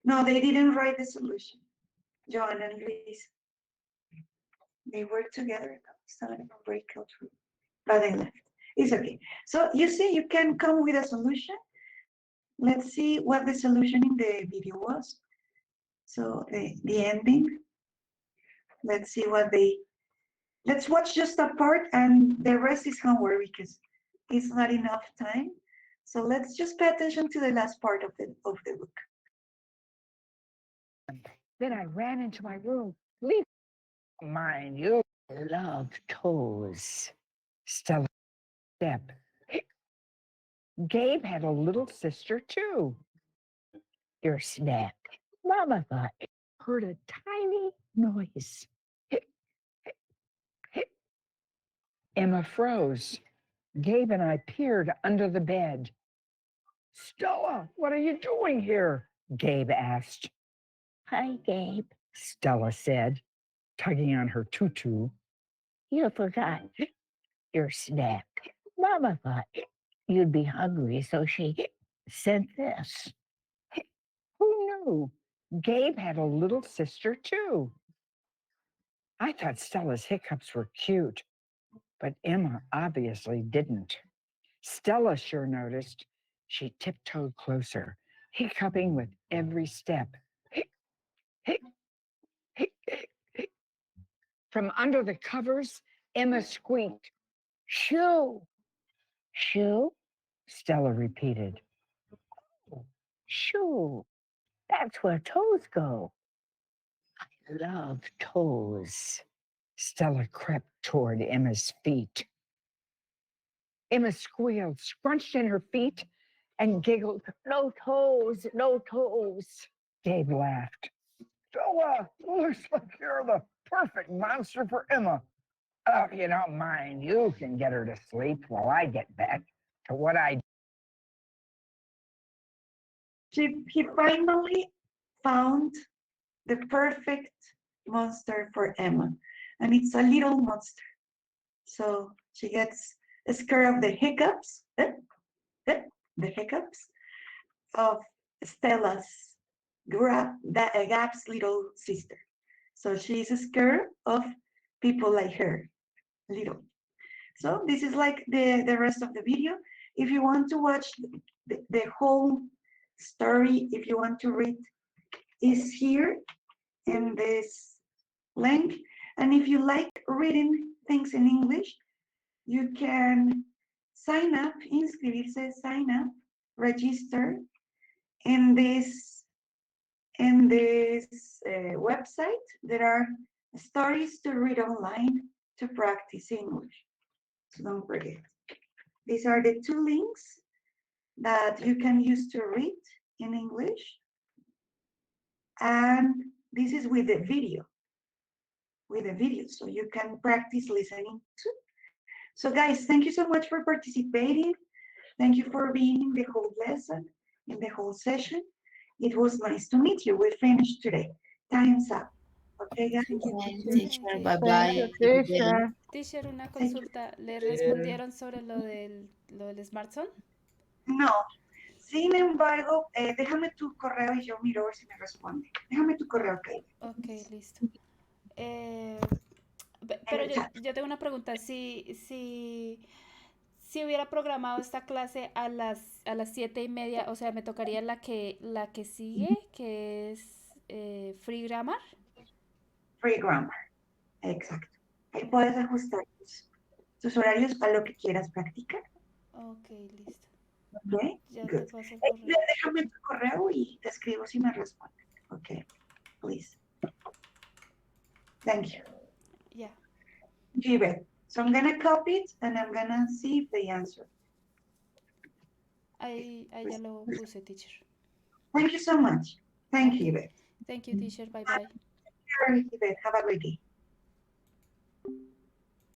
No, they didn't write the solution. Joanna and Luisa. They work together. Started a breakout room, but they left. It's okay. So you see, you can come with a solution. Let's see what the solution in the video was. So the ending. Let's see what they. Let's watch just a part, and the rest is homework because it's not enough time. So let's just pay attention to the last part of the book. Then I ran into my room, leaving my little love toes. Stella step. Gabe had a little sister too. Your snack. Mama thought heard a tiny noise. Emma froze. Gabe and I peered under the bed. Stella, what are you doing here? Gabe asked. Hi, Gabe, Stella said, tugging on her tutu. You forgot your snack. Mama thought you'd be hungry, so she sent this. Who knew? Gabe had a little sister, too. I thought Stella's hiccups were cute, but Emma obviously didn't. Stella sure noticed. She tiptoed closer, hiccuping with every step. From under the covers, Emma squeaked, "Shoo! Shoo?" Stella repeated. "Oh, shoo. That's where toes go. I love toes." Stella crept toward Emma's feet. Emma squealed, scrunched in her feet, and giggled, "No toes, no toes." Gabe laughed. Stella, looks like you're the perfect monster for Emma. If you don't mind, you can get her to sleep while I get back to what I He finally found the perfect monster for Emma, and it's a little monster. So she gets scared of the hiccups, the hiccups of Stella's Gab's little sister. So she's scared of people like her, little. So this is like the rest of the video. If you want to watch the whole story, if you want to read, is here in this link. And if you like reading things in English, you can sign up, inscribirse, sign up, register in this website. There are stories to read online to practice English. So don't forget. These are the two links that you can use to read in English. And this is with the video. So you can practice listening too. So guys, thank you so much for participating. Thank you for being in the whole lesson, in the whole session. It was nice to meet you. We finished today. Time's up. Okay, guys? Teacher, Ok. bye Thank bye. you, Have a good day. teacher. Teacher, una Thank you. consulta. ¿Le respondieron sobre lo del smartphone? No. Sin embargo, déjame tu correo y yo miro a ver si me responde. Déjame tu correo, ok. Ok, listo. Pero el chat. yo tengo una pregunta. Si hubiera programado esta clase a las 7:30, o sea, me tocaría la que sigue, que es Free Grammar. Free grammar. Exacto. Ahí puedes ajustar tus horarios para lo que quieras practicar. Ok, listo. Ok, Ya te good. paso el correo. Déjame tu correo y te escribo si me responde. Ok, please. Thank you. Ya. Given. So I'm gonna copy it and I'm gonna see if they answer. Ahí ya lo puse, teacher. Thank you so much. Thank you, Yvette. Thank you, teacher. Bye bye. Yvette, have a great day.